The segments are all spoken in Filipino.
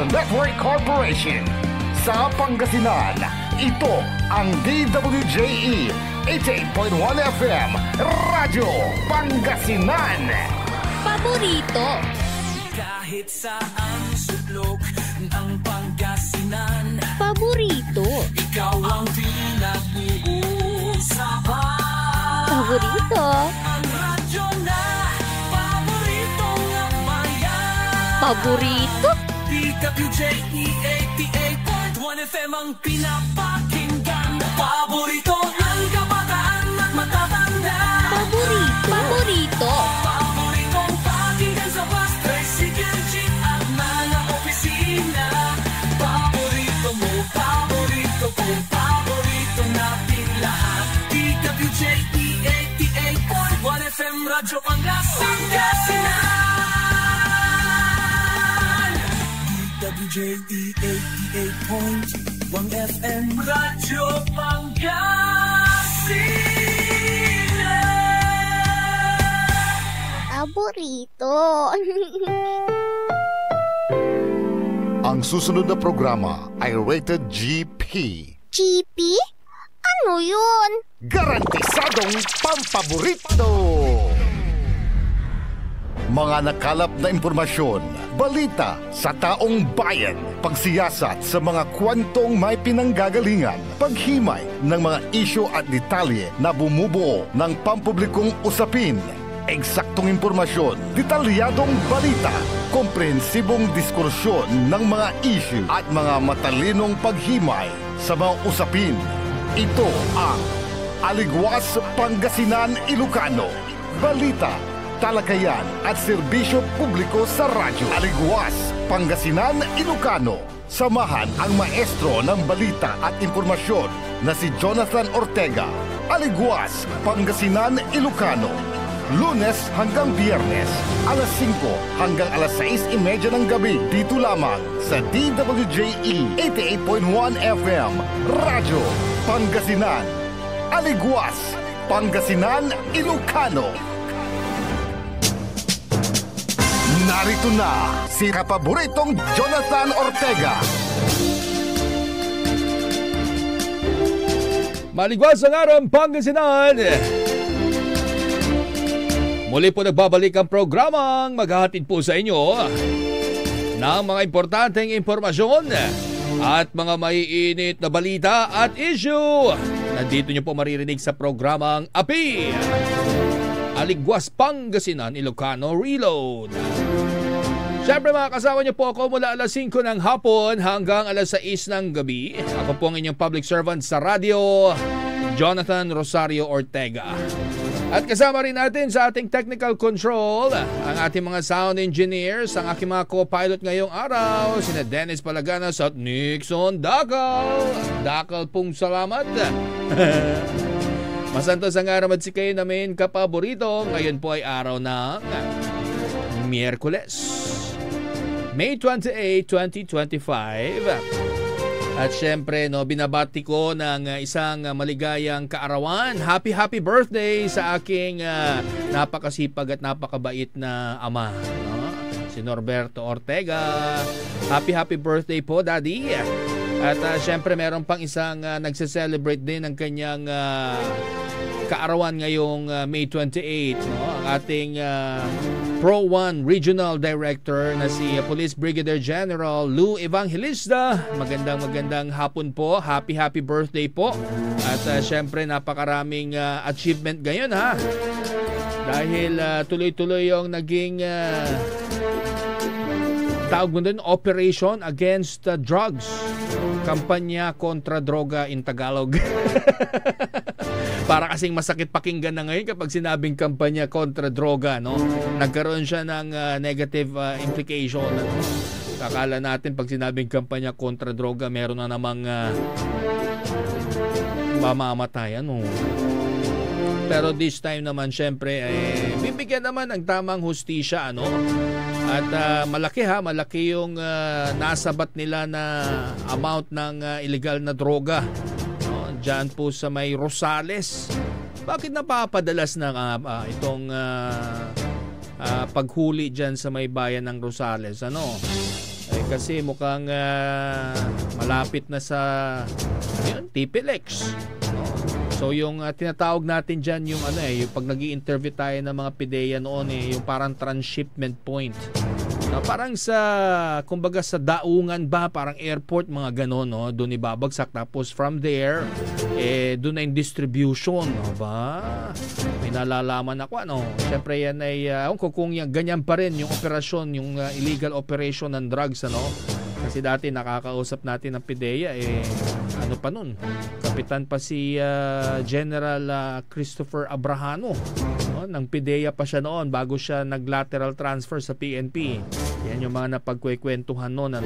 Network Corporation. Sa Pangasinan, ito ang DWJE 88.1 FM Radyo Pangasinan. Paborito. Kahit saan sulok ng Pangasinan, Paborito. ikaw ang pinag-uusapan. Paborito. Ang radyo na paborito ng bayan. Paborito. DWJE 88.1 FM ang pinapakinggan. Paborito ng kabataan at matatanda. Paborito. Paborito. Paboritong pakinggan sa bus, tricycle, jeep at mga opisina. Paborito mo, paborito ko, paborito natin lahat. DWJE 88.1 FM Radyo Pangasinan. DWJE 88.1 FM Radyo Pangasinan. Paborito. Ang susunod na programa ay rated GP. GP? Ano yun? Garantisadong pampaborito! Mga nakalap na impormasyon, balita sa taong bayan, pagsiyasat sa mga kwentong may pinanggagalingan, paghimay ng mga isyu at detalye na bumubuo ng pampublikong usapin, eksaktong impormasyon, detalyadong balita, komprehensibong diskursyon ng mga isyu at mga matalinong paghimay sa mga usapin. Ito ang Aligwas Pangasinan Ilocano. Balita, talakayan at serbisyo publiko sa radyo. Aligwas Pangasinan Ilocano. Samahan ang maestro ng balita at impormasyon na si Jonathan Ortega. Aligwas Pangasinan Ilocano. Lunes hanggang Biyernes, alas 5 hanggang alas 6:30 ng gabi. Dito lamang sa DWJE 88.1 FM Radyo Pangasinan. Aligwas Pangasinan Ilocano. Narito na si kapaboritong Jonathan Ortega. Maligwas ang araw Pangasinan. Muli po nagbabalik ang programang maghahatid po sa inyo ng mga importanteng impormasyon at mga maiinit na balita at issue. Nandito nyo po maririnig sa programang API, Aligwas Pangasinan Ilocano Reload. Siyempre mga kasama nyo po ako mula alas 5 ng hapon hanggang alas 6 ng gabi. Ako po ang inyong public servant sa radio, Jonathan Rosario Ortega. At kasama rin natin sa ating technical control ang ating mga sound engineers, ang aking mga co-pilot ngayong araw, sina Dennis Palaganas at Nixon Dakal. Dakal pong salamat. Masantos ang araw at si kayo namin kapaborito. Ngayon po ay araw ng Miyerkules, May 28, 2025. At syempre, binabati ko ng isang maligayang kaarawan. Happy birthday sa aking napakasipag at napakabait na ama, si Norberto Ortega. Happy birthday po, Daddy. At syempre, meron pang isang nagse-celebrate din ng kanyang kaarawan ngayong May 28. Ang ating Pro 1 Regional Director na si Police Brigadier General Lou Evangelista. Magandang hapon po. Happy birthday po. At syempre napakaraming achievement ngayon ha. Dahil tuloy-tuloy yung naging tawag mo din, Operation Against Drugs. Kampanya kontra droga in Tagalog. Para kasing masakit pakinggan na ngayon kapag sinabing kampanya kontra droga, no? Nagkaroon siya ng negative implication. Kakala natin pag sinabing kampanya kontra droga, meron na namang mamamatay, ano? Pero this time naman, syempre, bibigyan naman ng tamang hustisya, ano? At malaki yung nasabat nila na amount ng illegal na droga. Diyan po sa may Rosales. Bakit napapadalas na itong paghuli dyan sa may bayan ng Rosales? Ano? kasi mukhang malapit na sa TPLEX. No? So yung tinatawag natin dyan yung yung pag nag-i-interview tayo ng mga PIDEA noon yung parang transshipment point. No, parang kumbaga sa daungan ba, parang airport, mga ganon, no? Doon ibabagsak. Tapos from there, doon na yung distribution, no ba? May nalalaman ako, Siyempre yan ay, kung ganyan pa rin yung operasyon, yung illegal operation ng drugs, Kasi dati nakakausap natin ng PIDEA, ano pa nun? Kapitan pa si General Christopher Abrahano, ng PIDEA pa siya noon bago siya nag-lateral transfer sa PNP. Yan yung mga napagkwekwentuhan noon,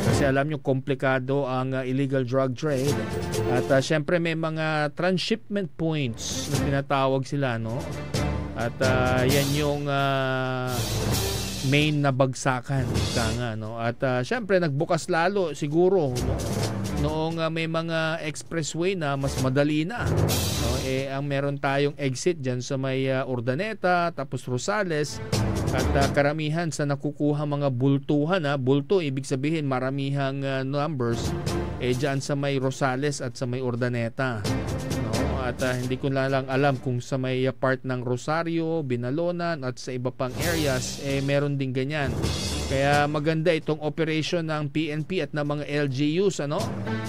Kasi alam nyo, komplikado ang illegal drug trade. At syempre may mga transshipment points na tinatawag sila, At yan yung main na bagsakan, At syempre nagbukas lalo siguro, noong may mga expressway na mas madali na, ang meron tayong exit dyan sa may Urdaneta, tapos Rosales, at karamihan sa nakukuha mga bultuhan, bulto ibig sabihin maramihang numbers dyan sa may Rosales at sa may Urdaneta, At hindi ko lang alam kung sa may part ng Rosario, Binalonan at sa iba pang areas meron din ganyan. Kaya maganda itong operation ng PNP at ng mga LGUs,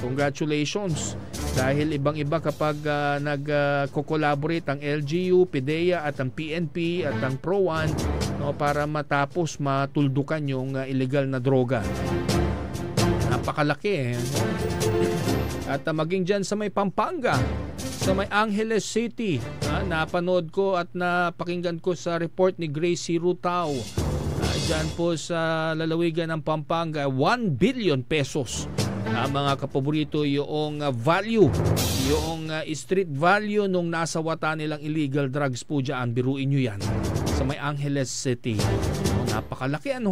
Congratulations. Dahil ibang-iba kapag nag-collaborate ang LGU, PIDEA at ang PNP at ang Pro1, para matapos matuldukan yung illegal na droga. Napakalaki, At maging dyan sa may Pampanga, sa may Angeles City, napanood ko at napakinggan ko sa report ni Gracie Rutao. Dyan po sa lalawigan ng Pampanga, 1 billion pesos. Mga kapaborito, yung value, yung street value nung nasa wata nilang illegal drugs po dyan. Biruin nyo yan. Sa may Angeles City. Napakalaki, At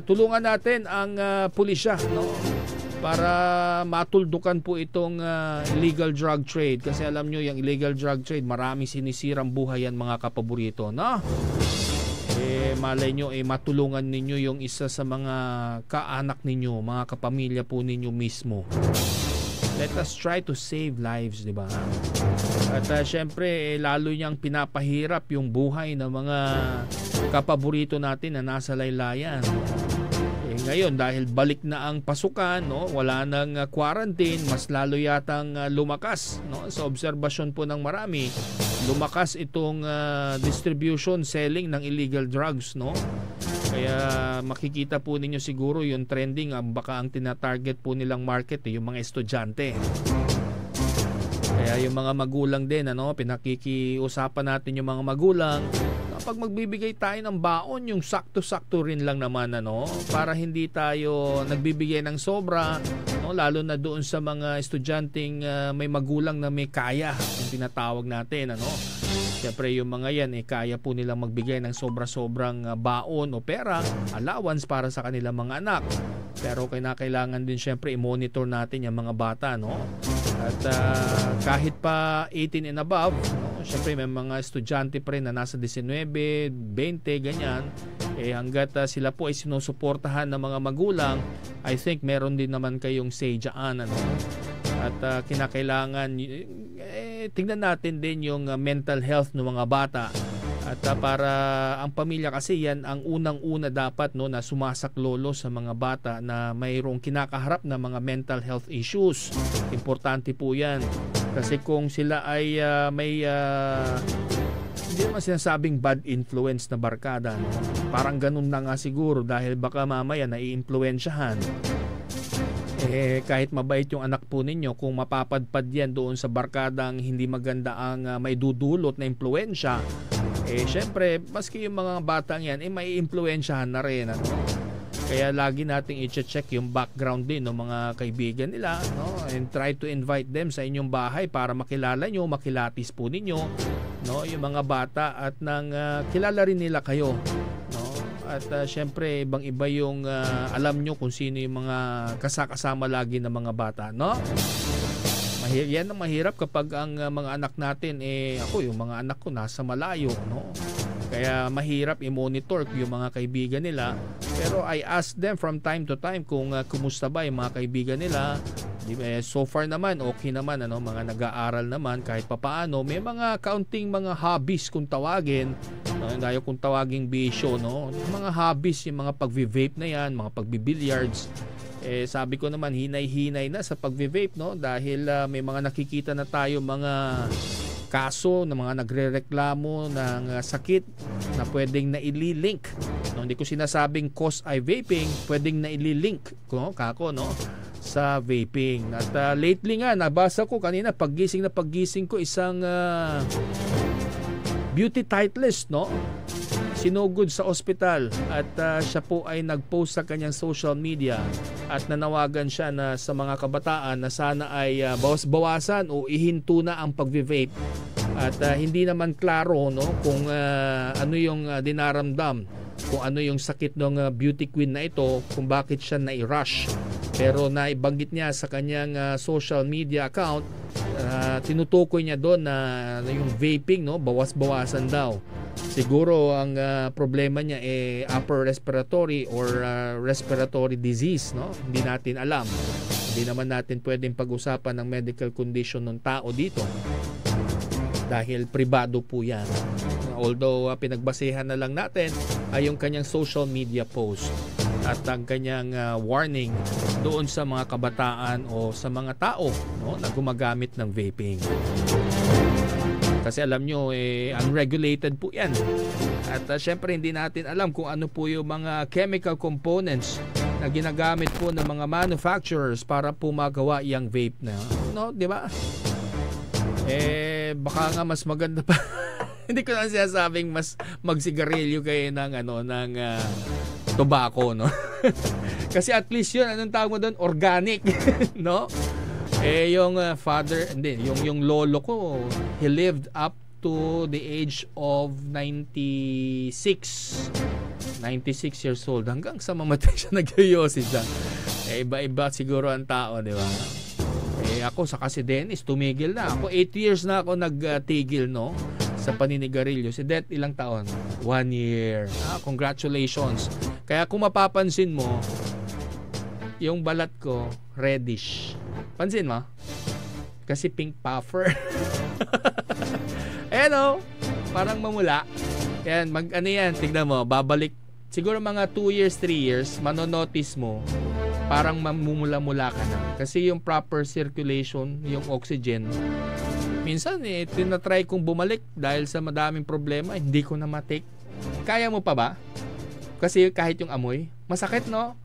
tulungan natin ang pulisya, para matuldukan po itong illegal drug trade. Kasi alam nyo, yung illegal drug trade, maraming sinisirang buhay yan, mga kapaborito, malay nyo, matulungan ninyo yung isa sa mga kaanak ninyo, mga kapamilya po ninyo mismo. Let us try to save lives, di ba? At syempre, lalo niyang pinapahirap yung buhay ng mga kapaborito natin na nasa laylayan. Ngayon, dahil balik na ang pasukan, wala nang quarantine, mas lalo yatang lumakas, sa obserbasyon po ng marami, lumakas itong distribution, selling ng illegal drugs, Kaya makikita po ninyo siguro yung trending, baka ang tinatarget po nilang market yung mga estudyante. Kaya yung mga magulang din, pinakikiusapan natin yung mga magulang, kapag magbibigay tayo ng baon, yung sakto-sakto rin lang naman, para hindi tayo nagbibigay ng sobra, lalo na doon sa mga estudyanteng may magulang na may kaya, yung tinatawag natin, Siyempre yung mga yan, kaya po nilang magbigay ng sobra-sobrang baon o pera, allowance para sa kanilang mga anak. Pero kailangan din siyempre i-monitor natin yung mga bata, At kahit pa 18 and above, siyempre may mga estudyante pa rin na nasa 19, 20, ganyan. Hanggat sila po ay sinusuportahan ng mga magulang, I think meron din naman kayong say dyan, At kinakailangan, tingnan natin din yung mental health ng mga bata. At para ang pamilya kasi yan ang unang-una dapat na sumasaklolo sa mga bata na mayroong kinakaharap na mga mental health issues. Importante po yan. Kasi kung sila ay may hindi naman sinasabing bad influence na barkada, parang ganun na nga siguro dahil baka mamaya nai-impluwensyahan. Kahit mabait yung anak po ninyo, kung mapapadpad yan doon sa barkadang hindi maganda ang may dudulot na impluwensya, syempre maski yung mga batang yan may impluwensyahan na rin, Kaya lagi nating i-check yung background din ng mga kaibigan nila, and try to invite them sa inyong bahay para makilala nyo, makilatis po ninyo, yung mga bata, at nang kilala rin nila kayo, At syempre ibang-iba yung alam nyo kung sino yung mga kasama lagi ng mga bata, Yan ang mahirap kapag ang mga anak natin, ako yung mga anak ko nasa malayo, Kaya mahirap i-monitor yung mga kaibigan nila. Pero I ask them from time to time kung kumusta ba yung mga kaibigan nila. So far naman, okay naman, mga nag-aaral naman kahit papaano. May mga kaunting mga hobbies kung tawagin. Dayo kung tawaging bisyo, no? Mga hobbies, yung mga pag-vape na yan, mga pag-billiards. Sabi ko naman, hinay-hinay na sa pag-vape, no? Dahil may mga nakikita na tayo mga kaso ng mga nagrereklamo ng sakit na pwedeng naililink. No, hindi ko sinasabing cause ay vaping, pwedeng naililink kako, no, sa vaping. At lately nga, nabasa ko kanina, paggising ko, isang beauty titleist, no? Sinugod sa ospital at siya po ay nag-post sa kanyang social media at nanawagan siya na sa mga kabataan na sana ay bawas-bawasan o ihinto na ang pag-vape. At hindi naman klaro, no, kung ano yung dinaramdam, kung ano yung sakit ng beauty queen na ito, kung bakit siya na-rush. Pero naibanggit niya sa kanyang social media account, tinutukoy niya doon na yung vaping, no, bawas-bawasan daw. Siguro ang problema niya upper respiratory or respiratory disease, no? Hindi natin alam. Hindi naman natin pwedeng pag-usapan ng medical condition ng tao dito. Dahil pribado po 'yan. Although pinagbasehan na lang natin ay yung kanyang social media post at ang kanyang warning doon sa mga kabataan o sa mga tao, no, na gumagamit ng vaping. Kasi alam nyo, unregulated po yan. At syempre hindi natin alam kung ano po yung mga chemical components na ginagamit po ng mga manufacturers para po magawa yung vape na. No, di ba? Baka nga mas maganda pa. Hindi ko lang sinasabing mas magsigarilyo kayo ng tobacco, no? Kasi at least yun, anong tawag mo doon? Organic, no? Yung father, hindi, yung lolo ko, he lived up to the age of 96 years old. Hanggang sa mamatay siya, nag-yoyosi siya. Iba-iba siguro ang tao, di ba? Ako, saka si Dennis, tumigil na. Ako, 8 years na ako nagtigil, no? Sa paninigarilyo. Si Det, ilang taon? 1 year. Congratulations. Kaya kung mapapansin mo, yung balat ko, reddish. Pansin mo? Kasi pink puffer. Ayan o, parang mamula. Yan, tignan mo, babalik. Siguro mga 2 years, 3 years, manonotice mo, parang mamumula-mula ka na. Kasi yung proper circulation, yung oxygen, minsan tinatry kong bumalik dahil sa madaming problema, hindi ko na matake. Kaya mo pa ba? Kasi kahit yung amoy, masakit, no?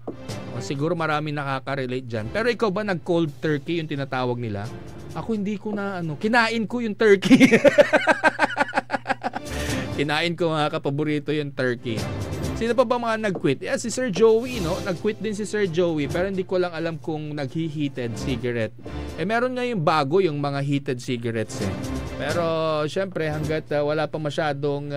Siguro marami nakaka-relate dyan. Pero ikaw ba nag-cold turkey yung tinatawag nila? Ako hindi ko na kinain ko yung turkey. Kinain ko, mga kapaborito, yung turkey. Sino pa ba mga nag-quit? Si Sir Joey, no? Nag-quit din si Sir Joey, pero hindi ko lang alam kung nag-heated cigarette. Meron nga yung bago, yung mga heated cigarettes Pero syempre hanggat wala pa masyadong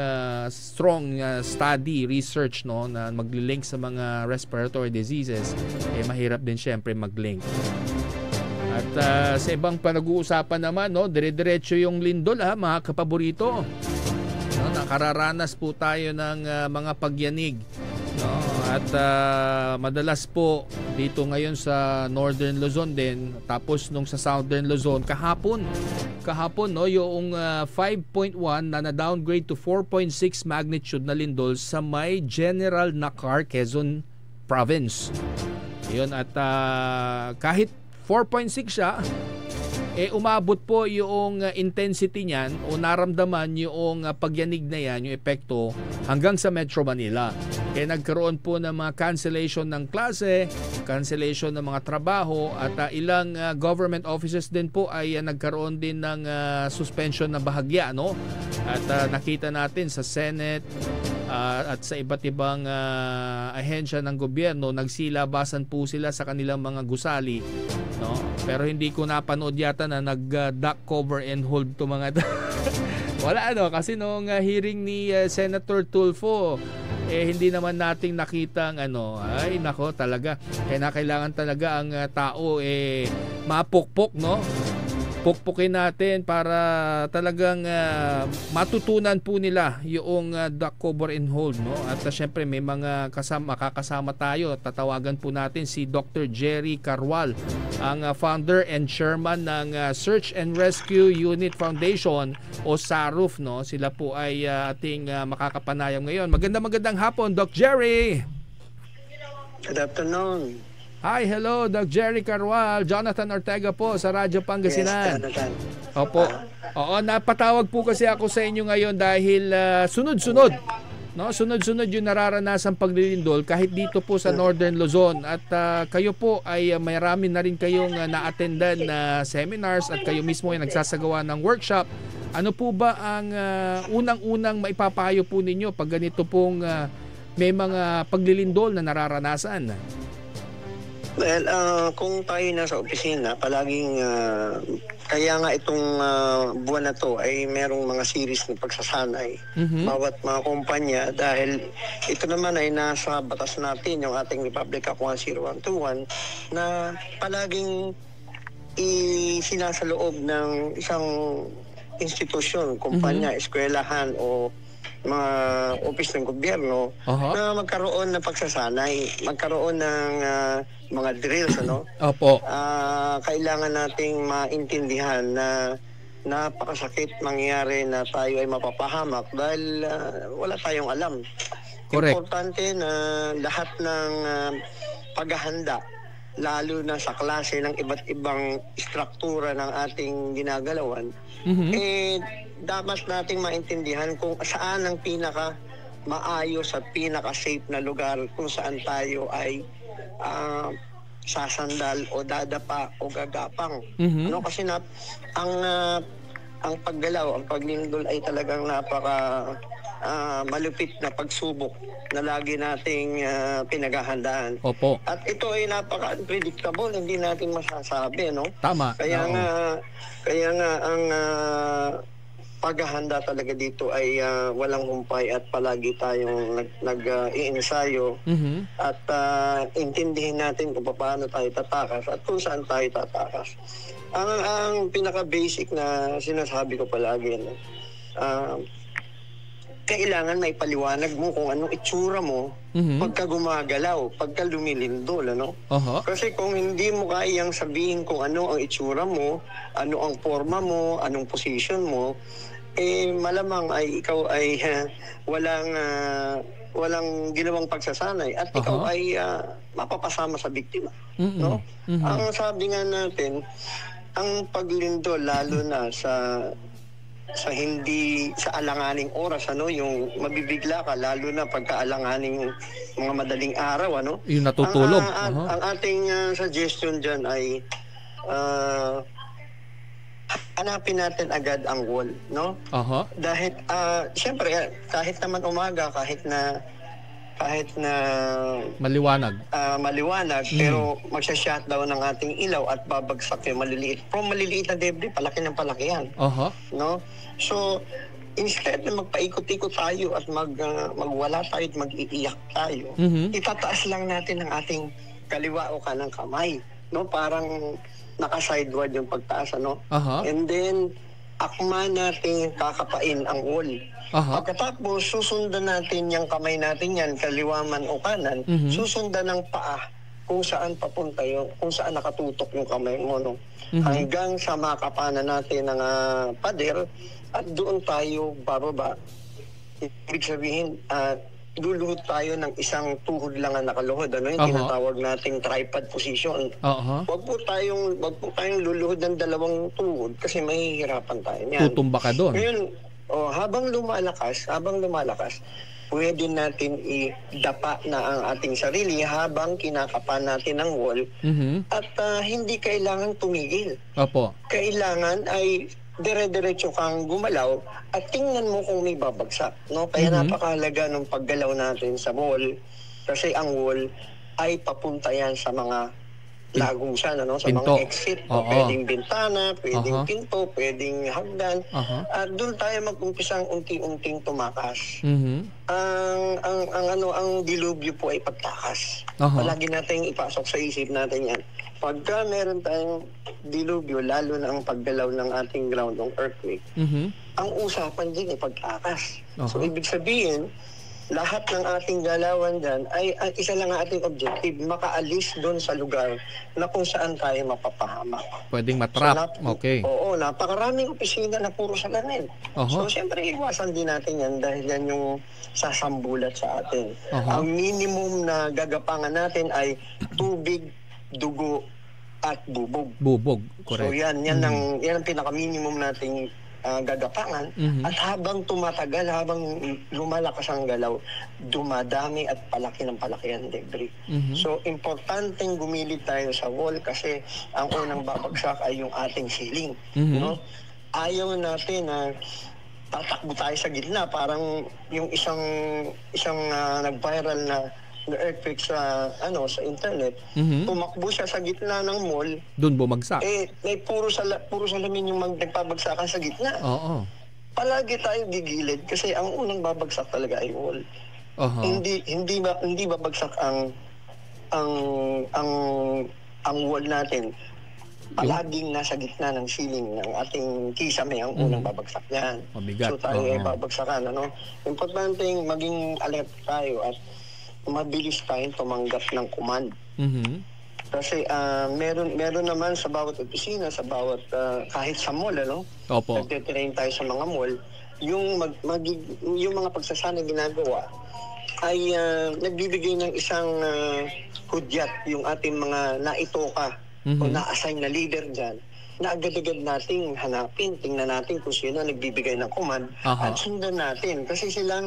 strong study, research, no, na magli-link sa mga respiratory diseases, mahirap din syempre mag-link. At sa ibang panag-uusapan naman, no, dire-diretso yung lindol, mga kapaborito. No, nakararanas po tayo ng mga pagyanig, no? At madalas po dito ngayon sa Northern Luzon din, tapos nung sa Southern Luzon kahapon, no, yung 5.1 na downgrade to 4.6 magnitude na lindol sa may General Nakar, Quezon Province. Yun, at kahit 4.6 siya, umabot po yung intensity niyan o naramdaman yung pagyanig na yan, yung epekto hanggang sa Metro Manila. Kaya nagkaroon po ng mga cancellation ng klase, cancellation ng mga trabaho, at ilang government offices din po ay nagkaroon din ng suspension na bahagya, no? At nakita natin sa Senate at sa iba't ibang ahensya ng gobyerno, nagsilabasan po sila sa kanilang mga gusali, no? Pero hindi ko napanood yata na nag-duck cover and hold to mga wala, kasi nung hearing ni Senator Tulfo, hindi naman nating nakita ang ay nako talaga, kaya kailangan talaga ang tao mapukpok, no? pukpukin natin para talagang matutunan po nila yung duck cover and hold, no? At syempre may mga makakasama tayo. Tatawagan po natin si Dr. Jerry Carwal, ang founder and chairman ng Search and Rescue Unit Foundation o SARUF, no? Sila po ay ating makakapanayam ngayon. Magandang hapon, Doc Jerry. Good afternoon. Hi, hello, Doc Jerry Carwal. Jonathan Ortega po sa Radyo Pangasinan. Yes, Jonathan. Opo. Oo, napatawag po kasi ako sa inyo ngayon dahil sunod-sunod. No, sunod-sunod yung nararanasang paglilindol kahit dito po sa Northern Luzon at kayo po ay marami na rin kayong na-attendan na seminars at kayo mismo ay nagsasagawa ng workshop. Ano po ba ang unang-unang maipapayo po ninyo pag ganito pong may mga paglilindol na nararanasan? Well, kung tayo nasa opisina, palaging kaya nga itong buwan na to ay merong mga series ng pagsasanay. Bawat mga kumpanya dahil ito naman ay nasa batas natin, yung ating Republic Act 10121 na palaging isinasaloob ng isang institusyon, kumpanya, eskwelahan o mga office ng gobyerno na magkaroon ng pagsasanay, magkaroon ng mga drills, ano? Opo. Kailangan nating maintindihan na napakasakit mangyari na tayo ay mapapahamak dahil wala tayong alam. Correct. Importante na lahat ng paghahanda, lalo na sa klase ng iba't ibang struktura ng ating ginagalawan, dapat nating maintindihan kung saan ang pinaka maayos at pinaka safe na lugar kung saan tayo ay sasandal o dadapa o gagapang. Ano kasi ang paggalaw, ang paglindol ay talagang napaka malupit na pagsubok na lagi nating pinaghahandaan. Opo. At ito ay napaka-unpredictable, hindi natin masasabi, no? Tama. Kaya nga ang paghahanda talaga dito ay walang humpay at palagi tayong nag-iensayo at intindihin natin kung paano tayo tatakas at kung saan tayo tatakas. Ang pinaka-basic na sinasabi ko palagi, no? Kailangan may paliwanag mo kung anong itsura mo pagka gumagalaw, pagka lumilindol, ano? Kasi kung hindi mo kayang sabihin kung ano ang itsura mo, ano ang forma mo, anong position mo, malamang ay ikaw ay walang ginawang pagsasanay at ikaw ay mapapasama sa biktima, no? Ang sabi nga natin, ang paglindol lalo na sa alanganing oras, ano, yung mabibigla ka lalo na pagka-alanganing mga madaling araw, ano? Yung natutulog. Ang ating suggestion diyan ay hanapin natin agad ang wall, no? Dahil siyempre kahit naman umaga, kahit na maliwanag. Pero magsha-shutdown ng ating ilaw at babagsak yung maliliit na debris, palaki ng palaki yan. No? So, instead na magpaikot-ikot tayo at magwala tayo at mag-iiyak tayo, itataas lang natin ang ating kaliwa o kanang kamay, no? Parang naka-sideward yung pagtaas, ano? And then akma natin kakapain ang wall. Pagkatapos susundan natin yung kamay natin yan, kaliwa man o kanan, susundan ng paa kung saan papunta yung, kung saan nakatutok yung kamay mo, no? Hanggang sa makapanan natin ng pader at doon tayo bababa. Ibig sabihin, luluhod tayo ng isang tuhod lang ang nakaluhod, ano yung tinatawag nating tripod position. Wag po tayong luluhod ng dalawang tuhod kasi mahihirapan tayo niyan. Tutumba ka doon. Ngayon, habang lumalakas, pwede natin idapa na ang ating sarili habang kinakapan natin ang wall at hindi kailangan tumigil. Kailangan ay dire-diretso kang gumalaw at tingnan mo kung may babagsak, no? Kaya napakahalaga ng paggalaw natin sa wall kasi ang wall ay papunta yan sa mga lagusan, ano, sa Pinto. mga exit. Oo. Pwedeng bintana, pwedeng Aha. pinto, pwedeng hagdan. Aha. At doon tayo mag-umpisang unti-unting tumakas. Mhm. Ang dilubyo po ay pagtakas. Aha. Palagi natin ipasok sa isip natin yan. Pagka meron tayong dilubyo, lalo na ang paggalaw ng ating ground ng earthquake, Mhm. ang usapan din ay pagtakas. Aha. So, ibig sabihin, lahat ng ating galawan dyan ay isa lang ang ating objective, makaalis doon sa lugar na kung saan tayo mapapahamak. Pwedeng matrap. Okay. Oo, napakaraming opisina na puro salamin. Aha. So, siyempre, iwasan din natin yan dahil yan yung sasambulat sa atin. Aha. Ang minimum na gagapangan natin ay tubig, dugo, at bubog. Bubog. So, Correct. yan ang pinaka-minimum nating gagapangan. Mhm. At habang tumatagal, habang lumalakas ang galaw, dumadami at palaki ng palaki ang debris. Mhm. So, importanteng gumilid tayo sa wall kasi ang unang babagsak ay yung ating ceiling. Mhm. No? Ayaw natin na tatakbo tayo sa gitna. Parang yung isang nag-viral na earthquake sa internet, Mhm. tumakbo siya sa gitna ng mall, Doon bumagsak. may puro salamin yung nagpabagsakan sa gitna. Oo. Palagi tayo gigilid kasi ang unang babagsak talaga ay wall. Aha. Hindi babagsak ang wall natin. Palaging nasa gitna ng ceiling ng ating kisame ang unang babagsak yan. Mabigat. So tayo ay Oo. babagsakan. Importanteng maging alert tayo at mabilis tayong tumanggap ng command. Mhm. Kasi meron naman sa bawat opisina, sa bawat kahit sa mall, Opo. nagtitrain tayo sa mga mall, yung mga pagsasanay ginagawa ay nagbibigay ng isang hudyat yung ating mga naitoka o na-assign na leader dyan, na agad-agad nating hanapin, tingnan natin kung sino nagbibigay ng command. Aha. At sundan natin kasi silang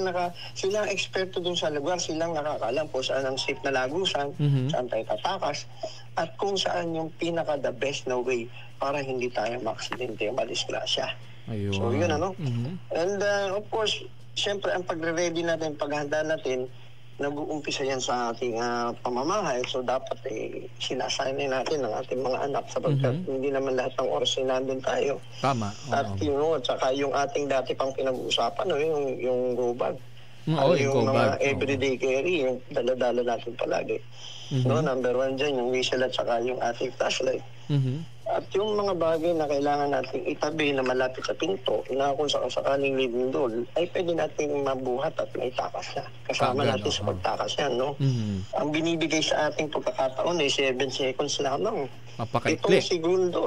eksperto dun sa lugar, silang nakakaalam kung saan ang safe na lagusan, Mhm. saan tayo tatakas, at kung saan yung pinaka-the best na way para hindi tayo ma-aksidente o madisgrasya. Ayun. So yun Mhm. And of course, syempre ang pagre-ready natin, paghanda natin, nag-uumpisa yan sa ating pamamahay. So dapat sinasanay natin ang ating mga anak sapagkat hindi naman lahat ng oras ay nandun tayo. Tama. At Oo. tsaka yung ating dati pang pinag-uusapan, yung go bag. Oo, yung go mga bag. everyday carry, yung dala-dala natin palagi. Mhm. Number one dyan, yung whistle at saka yung ating flashlight. Mhm. At yung mga bagay na kailangan nating itabi na malapit sa pinto na kung sakaling lindol ay pwede nating mabuhat at maitakas na. Kasama Kagad, natin sa pagtakas yan, no? Mhm. Ang binibigay sa ating pagkakataon ay 7 seconds lamang. Mapakaikli. 7 segundo.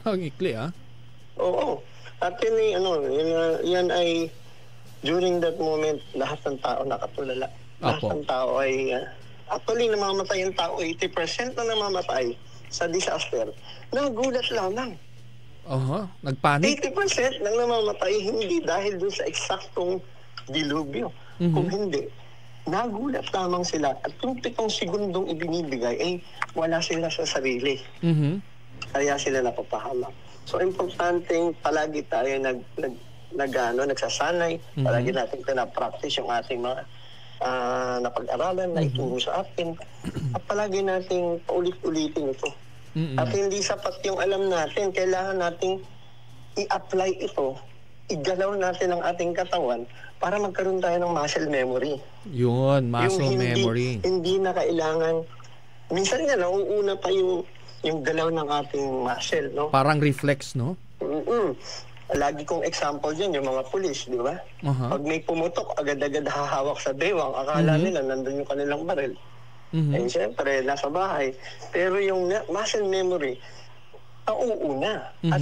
Ang ikli, ah. Oo. At yan ay during that moment, lahat ng tao nakatulala. Lahat Apo. ng tao ay actually namamatay yung tao, 80% na namamatay sa disaster. Nagulat lamang. Aha. Nagpanik. 80% nang namamatay hindi dahil dun sa eksaktong dilubyo. Mhm. Kung hindi, nagulat lamang sila at yung 7 segundong ibinibigay ay wala sila sa sarili. Mhm. Kaya sila napapahamak. So, importanteng palagi tayo nagsasanay, palagi natin pinapractice yung ating mga napag-aralan na ituro sa atin. At palagi nating paulit-ulitin ito. Mhm. At hindi sapat yung alam natin, kailangan nating i-apply ito, igalaw natin ang ating katawan para magkaroon tayo ng muscle memory. Yun, muscle memory. Hindi na kailangan, minsan nga nauuna pa yung galaw ng ating muscle, no? Parang reflex, no? Lagi kong example dyan, yung mga pulis, di ba? Aha. Pag may pumutok, agad-agad hahawak sa bewang, akala nila nandun yung kanilang baril. Mhm. Eh, siyempre, nasa bahay. Pero yung muscle memory, nauuna. At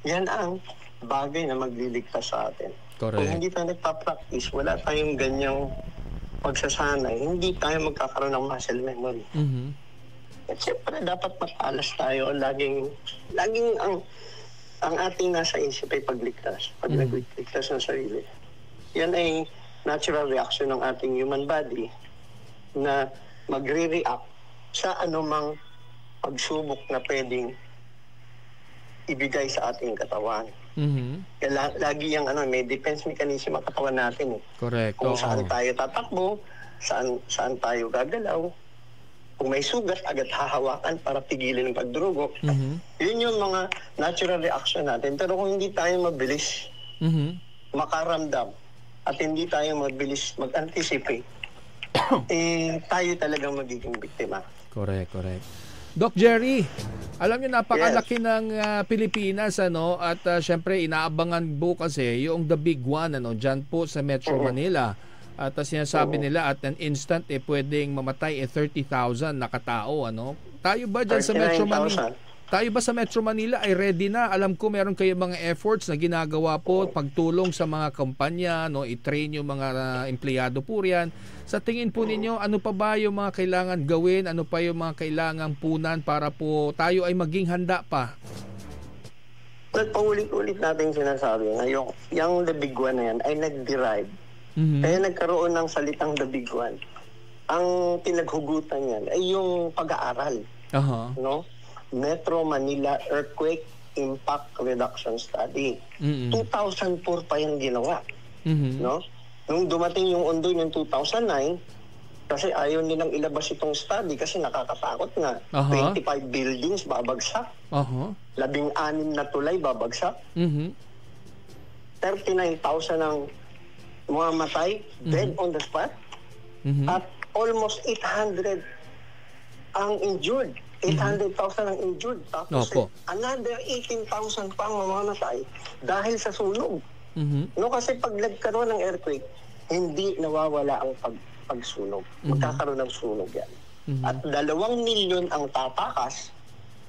yan ang bagay na magliligtas sa atin. Kung Correct. hindi tayo nagpa-practice, wala tayong ganyang pagsasanay, hindi tayo magkakaroon ng muscle memory. Mhm. At siyempre, dapat matalas tayo. Laging ang ating nasa isip ay pagligtas. Pag nagligtas ng sarili. Yan ay natural reaction ng ating human body na magre-react sa anumang pagsubok na pwedeng ibigay sa ating katawan. Mhm. Kaya lagi yung may defense mechanism ang katawan natin. Correct. Kung Oo. saan tayo tatakbo, saan tayo gagalaw, Kung may sugat, agad hahawakan para pigilin ang pagdurugo. Yun yung mga natural reaction natin. Pero kung hindi tayo mabilis makaramdam at hindi tayo mabilis mag-anticipate, tayo talagang magiging biktima. Correct. Doc Jerry, alam niyo napakalaki ng Pilipinas at syempre inaabangan po kasi yung the big one diyan po sa Metro Manila. At sinasabi nila at an instant pwedeng mamatay 30,000 na katao Tayo ba diyan sa Metro Manila? Tayo ba sa Metro Manila ay ready na? Alam ko meron kayo mga efforts na ginagawa po pagtulong sa mga kampanya, i-train yung mga empleyado po riyan. Sa tingin po ninyo, ano pa ba yung mga kailangan gawin? Ano pa yung mga kailangan punan para po tayo ay maging handa pa? Paulit-ulit natin sinasabi ngayon, yung the big one na yan ay nag-derive. Kaya nagkaroon ng salitang the big one. Ang pinaghugutan yan ay yung pag-aaral. No? Metro Manila Earthquake Impact Reduction Study. 2004 pa yung ginawa. No? Nung dumating yung Ondoy ng 2009, kasi ayaw nilang ilabas itong study kasi nakakatakot nga. 25 buildings babagsak. 16 na tulay babagsak. 39,000 ang mga matay, dead on the spot. At almost 800 ang injured. 800,000 ang injured. Tapos another 18,000 pa ang mamamatay dahil sa sunog. No, kasi pag nagkaroon ng earthquake, hindi nawawala ang pagsunog. Magkakaroon ng sunog yan. At 2 milyon ang tatakas,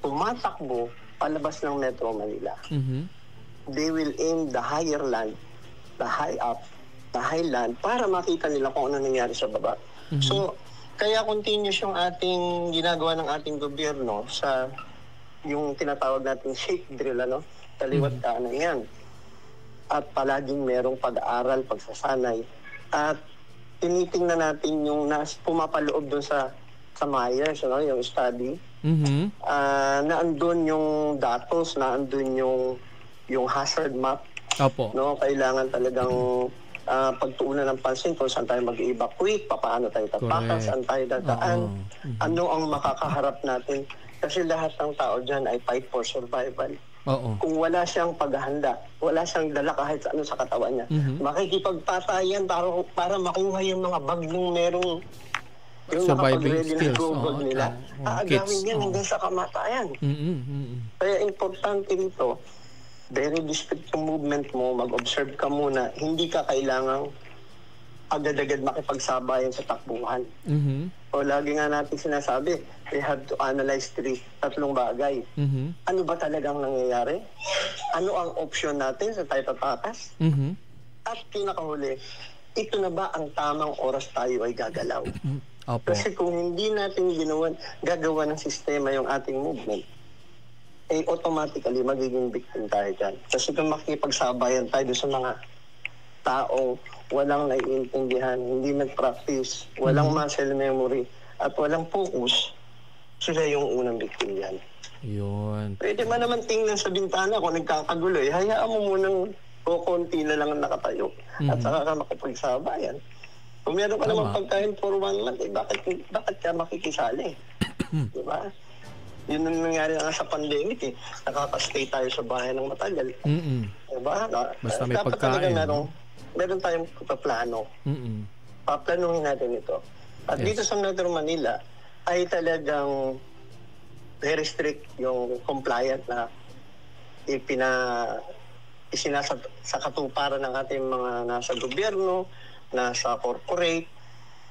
tumatakbo palabas ng Metro Manila. They will aim the higher land, the high up, the highland para makita nila kung ano nangyari sa baba. So, kaya continuous yung ating ginagawa ng ating gobyerno sa yung tinatawag natin shake drill, taliwat kanan yan. At palaging merong pag-aaral, pagsasanay. At tinitingnan natin yung pumapaloob doon sa Myers, yung study. Naandun yung datos, naandun yung hazard map. No, kailangan talagang pagtuunan ng pansin kung saan tayo mag-evacuate, paano tayo tatakas, saan tayo dadaan, ano ang makakaharap natin. Kasi lahat ng tao dyan ay fight for survival. Kung wala siyang paghahanda, wala siyang dala kahit ano sa katawan niya, makikipagpatayan para makuha yung mga bag nung merong yung nakapag-ready na go-bag nila. Aagawin yan hanggang sa kamatayan. Kaya importante rito, very discreet yung movement mo, mag-observe ka muna, hindi ka kailangang agad-agad makipagsabayan sa takbuhan. O lagi nga natin sinasabi, we have to analyze 3 bagay. Ano ba talagang nangyayari? Ano ang option natin sa tayo tatakas? At pinakahuli, ito na ba ang tamang oras tayo ay gagalaw? Kasi kung hindi natin gagawa ng sistema yung ating movement, automatically magiging victim tayo dyan. Kasi kung makikipagsabayan tayo sa mga tao, walang naiintindihan, hindi nag-practice, walang muscle memory, at walang focus, sila yung unang victim yan. Yun. Pwede man naman tingnan sa bintana kung nagkakagulo, hayaan mo munang konti na lang ang nakatayo at saka ka makipagsabayan. Kung meron ka naman pagkain for 1 month, bakit ka makikisali? Diba? Yun ang nangyari nga sa pandemic nakaka-stay tayo sa bahay ng matagal. Diba? Basta may dapat pagkain. Meron tayong paplano. Paplanuhin natin ito. At dito sa Metro Manila ay talagang very strict yung compliant na isinasa sa katuparan ng ating mga nasa gobyerno, nasa corporate,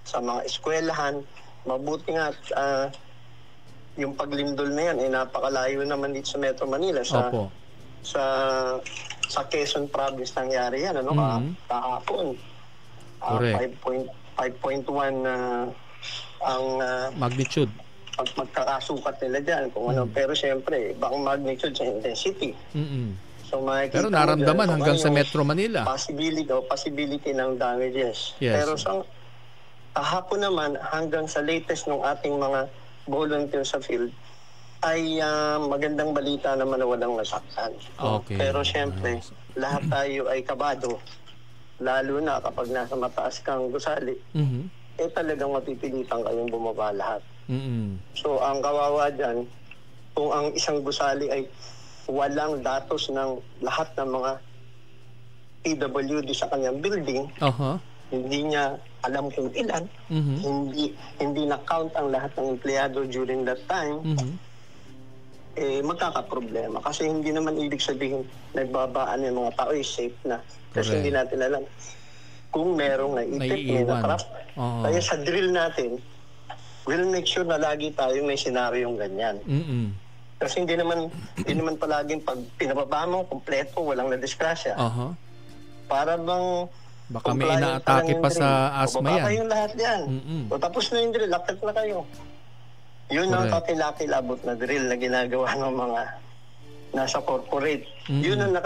sa mga eskwelahan. Mabuti nga yung paglindol na yan ay napakalayo naman dito sa Metro Manila sa Quezon Province nangyari yan kahapon 5.1 ang magnitude magkakasukat nila dyan kung ano, pero siyempre ibang magnitude sa intensity. So, pero naramdaman hanggang sa Metro Manila possibility ng damages. Pero sa kahapon naman hanggang sa latest ng ating mga volunteer sa field ay magandang balita naman na walang nasaktan. Pero siyempre, lahat tayo ay kabado. Lalo na kapag nasa mataas kang gusali, talagang mapipilitan kayong bumaba lahat. So ang kawawa dyan, kung ang isang gusali ay walang datos ng lahat ng mga PWD sa kanyang building, hindi niya alam kung ilan, hindi na-count ang lahat ng empleyado during that time, magkakaproblema. Kasi hindi naman ibig sabihin nagbabaan yung mga tao ay safe na. Kasi hindi natin alam kung merong naipit, may natrap. Kaya sa drill natin, we'll make sure na lagi tayong may senaryong ganyan. Kasi hindi naman palaging pag pinababa mo, kompleto, walang nadiskrasya. Para bang baka may inaatake pa sa asma yan. Baka yung lahat yan. O tapos na yung drill, lakad na kayo. Yun ang kakilakilabot na drill na ginagawa ng mga nasa corporate. Yun ang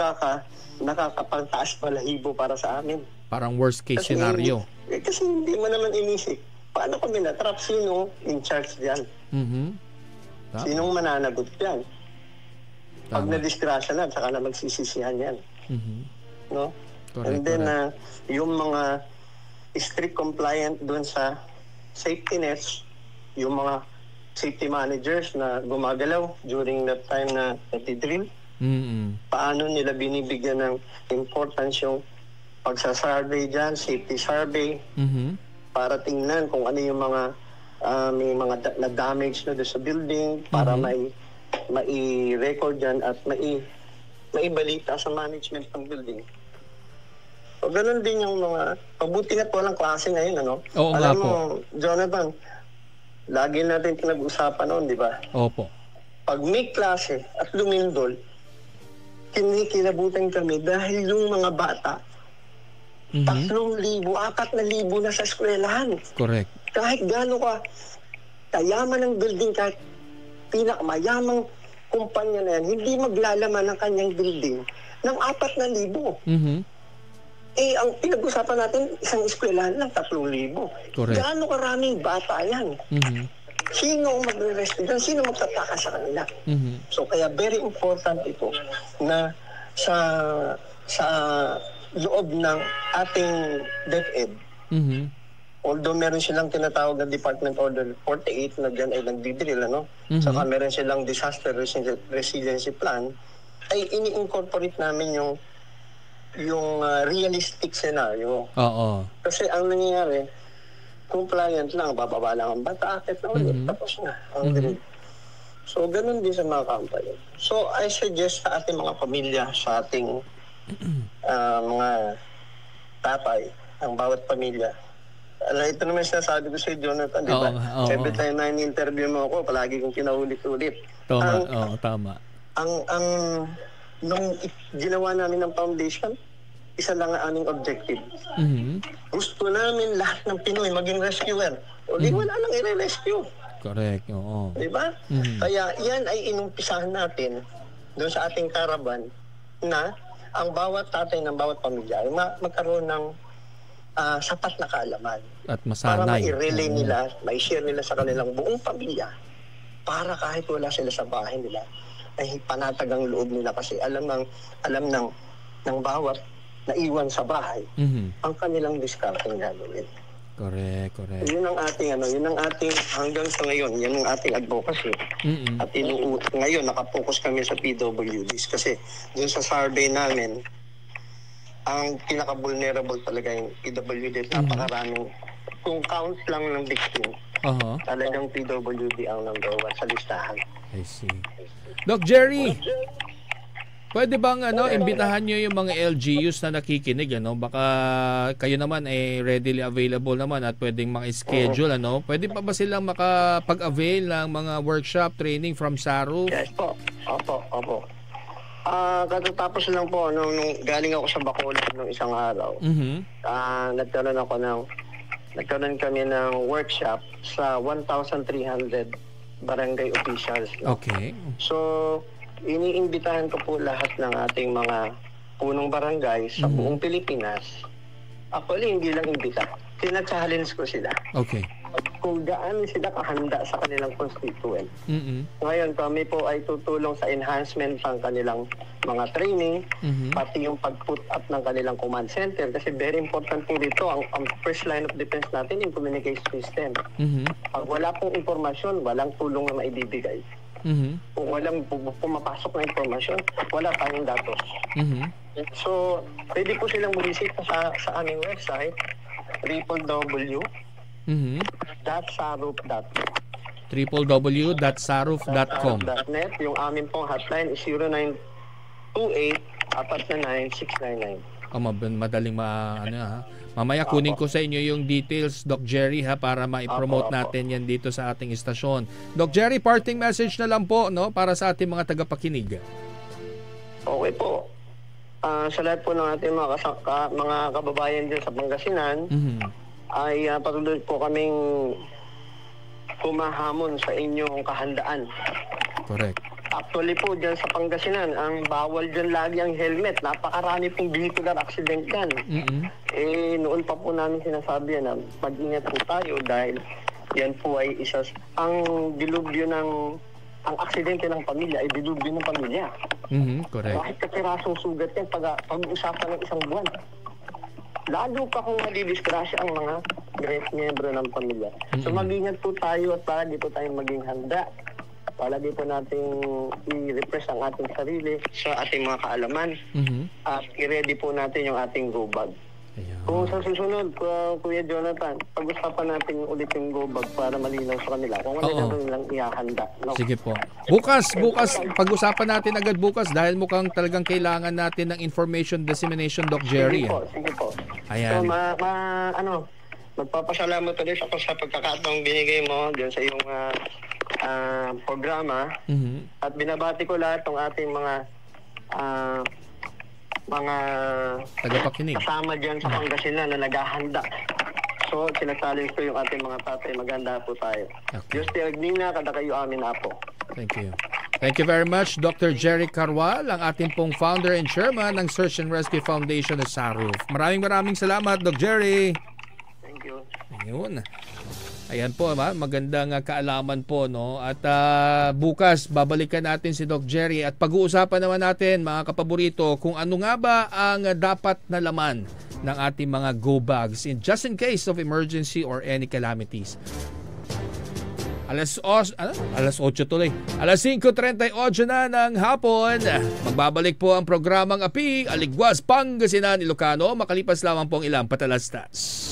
nakakapagtaas balahibo para sa amin. Parang worst case scenario. Kasi hindi mo naman inisip. Paano kami na-trap? Sino in charge diyan? Sinong mananagot yan? Pag na-disgrasya na, saka na magsisisihan yan. No? And then, yung mga strict compliant doon sa safety nets, yung mga safety managers na gumagalaw during that time na nati-drill, paano nila binibigyan ng importance yung pagsasurvey dyan, safety survey, para tingnan kung ano yung mga may mga na-damage na doon sa building, para mai-record dyan at maibalita sa management ng building. So, ganun din yung mga, pabuti na't walang klase ngayon, ano? Oo, alam nga mo, Jonathan, lagi natin pinag-usapan noon, di ba? Opo. Pag may klase at lumindol, kinikilabutan kami dahil yung mga bata, 3,000, 4,000 na sa eskwelahan. Correct. Kahit gaano ka kayaman ng building, kahit pinakamayamang kumpanya na yan, hindi maglalaman ng kanyang building ng 4,000. Ang pinag-usapan natin, isang eskwelahan lang, 3,000. Correct. Gaano karaming bata yan? Sino ang magre-rescue dyan? Sino magtataka sa kanila? So, kaya very important ito na sa loob ng ating DepEd, although meron silang tinatawag na Department Order 48 na dyan ay nagdidrill, ano? Saka meron silang Disaster Resiliency Plan, ay ini-incorporate namin yung realistic scenario. Kasi ang nangyayari, compliant lang, bababa lang ang bata, akit na ulit, tapos na ang drill. So, ganun din sa mga company. So, I suggest sa ating mga pamilya, sa ating mga tatay, ang bawat pamilya. Ito naman sinasabi ko sa Jonathan, di ba? Every time na in-interview mo ako, palagi kong kinaulit-ulit. Tama. Nung ginawa namin ng foundation, isa lang ang aming objective. Gusto namin lahat ng Pinoy maging rescuer. O di wala nang i-rescue. Correct, oo. Diba? Kaya yan ay inumpisahan natin doon sa ating caravan na ang bawat tatay ng bawat pamilya ay magkaroon ng sapat na kaalaman. At masanay. Para ma-relay nila, ma-share nila sa kanilang buong pamilya para kahit wala sila sa bahay nila ay panatag ang loob nila kasi alam ng bawat naiwan sa bahay ang kanilang discarding gagawin. Correct. Yun ang ating hanggang sa ngayon, yan ang ating advocacy. At ngayon nakapokus kami sa PWDs kasi dun sa survey namin, ang pinaka-vulnerable talaga yung PWD. Napakaraming, kung count lang ng victim, talagang PWD ang number 1 sa listahan. I see. Doc Jerry, pwede bang imbitahan nyo yung mga LGUs na nakikinig, baka kayo naman ay readily available naman at pwedeng maka-schedule, Pwede pa ba silang makapag-avail ng mga workshop, training from SARU? Yes po. Opo. Katatapos lang po, nung galing ako sa Bacolod nung isang araw, nagkaroon kami ng workshop sa 1,300 barangay officials. Okay. So, iniimbitahan ko po lahat ng ating mga punong barangay sa buong Pilipinas. Actually, hindi lang imbita. Tina-challenge ko sila. Okay. kung gaano sila kahanda sa kanilang constituent. Ngayon, kami po ay tutulong sa enhancement ng kanilang mga training, pati yung pag-put up ng kanilang command center. Kasi very important po dito, ang first line of defense natin yung communication system. Pag wala pong informasyon, walang tulong na maibibigay. Kung walang pumapasok na informasyon, wala tayong datos. So, pwede po silang bumisita sa aming website, www.saruf.net. www.saruf.com. Yung aming pong hotline is 0928-499-699. Madaling Mamaya kunin ko sa inyo yung details, Doc Jerry, para ma-promote natin yan dito sa ating istasyon. Doc Jerry, parting message na lang po, no, para sa ating mga tagapakinig. Okay po. Sa lahat po ng ating mga kababayan dyan sa Pangasinan, ay patuloy po kaming humahamon sa inyong kahandaan. Correct. Actually po dyan sa Pangasinan, ang bawal dyan lagi ang helmet. Napakarami pong vehicular accident dyan. Noon pa po namin sinasabi yan na mag-ingat po tayo dahil yan po ay ang dilubyo ang aksidente ng pamilya ay dilubyo ng pamilya. Correct. Kahit kapirasong sugat yan pag-uusapan ng isang buwan. Lalo pa kung madidisgrasya ang mga great miyembro ng pamilya. So mag-ingat po tayo at palagi po tayong maging handa. Palagi po nating i-refresh ang ating sarili sa ating mga kaalaman at i-ready po natin yung ating go bag. Kung sa susunod, Kuya Jonathan, pag-usapan natin ulit yung go bag para malinaw sa kanila kung ano na nilang ihahanda. No? Sige po. Bukas, pag-usapan natin agad bukas dahil mukhang talagang kailangan natin ng information dissemination, Doc Jerry. Sige po. Ayan. So, magpapasalamat ulit ako sa pagkakataong binigay mo dyan sa iyong programa at binabati ko lahat ng ating mga tagapakinig kasama dyan sa Pangasinan na naghahanda. So, sinasalin ko yung ating mga tatay. Maganda po tayo. Diyos ti Agnina, kada kayo amin apo. Thank you. Thank you very much, Dr. Jerry Carwal, ang ating pong founder and chairman ng Search and Rescue Foundation of Saruf. Maraming salamat, Dr. Jerry. Thank you. Ayun. Ayan po, magandang kaalaman po, no? At bukas babalikan natin si Doc Jerry at pag-uusapan naman natin, mga kapaborito, kung ano nga ba ang dapat na laman ng ating mga go bags just in case of emergency or any calamities. Alas 8 tuloy. Alas 5:38 na ng hapon. Magbabalik po ang programang Api, Aligwas, Pangasinan, Ilocano, makalipas lamang po ang ilang patalastas.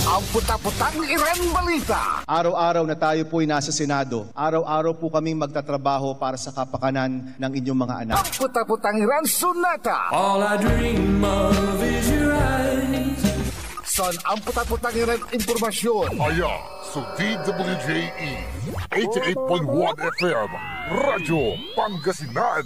Ang puta-putang Iren Balita. Araw-araw na tayo po'y nasa Senado. Araw-araw po kaming magtatrabaho para sa kapakanan ng inyong mga anak. Ang puta-putang Iren Sunata. All I dream of is your eyes. Son, ang puta-putang Iren Impormasyon. Sa DWJE 88.1 FM Radyo Pangasinan.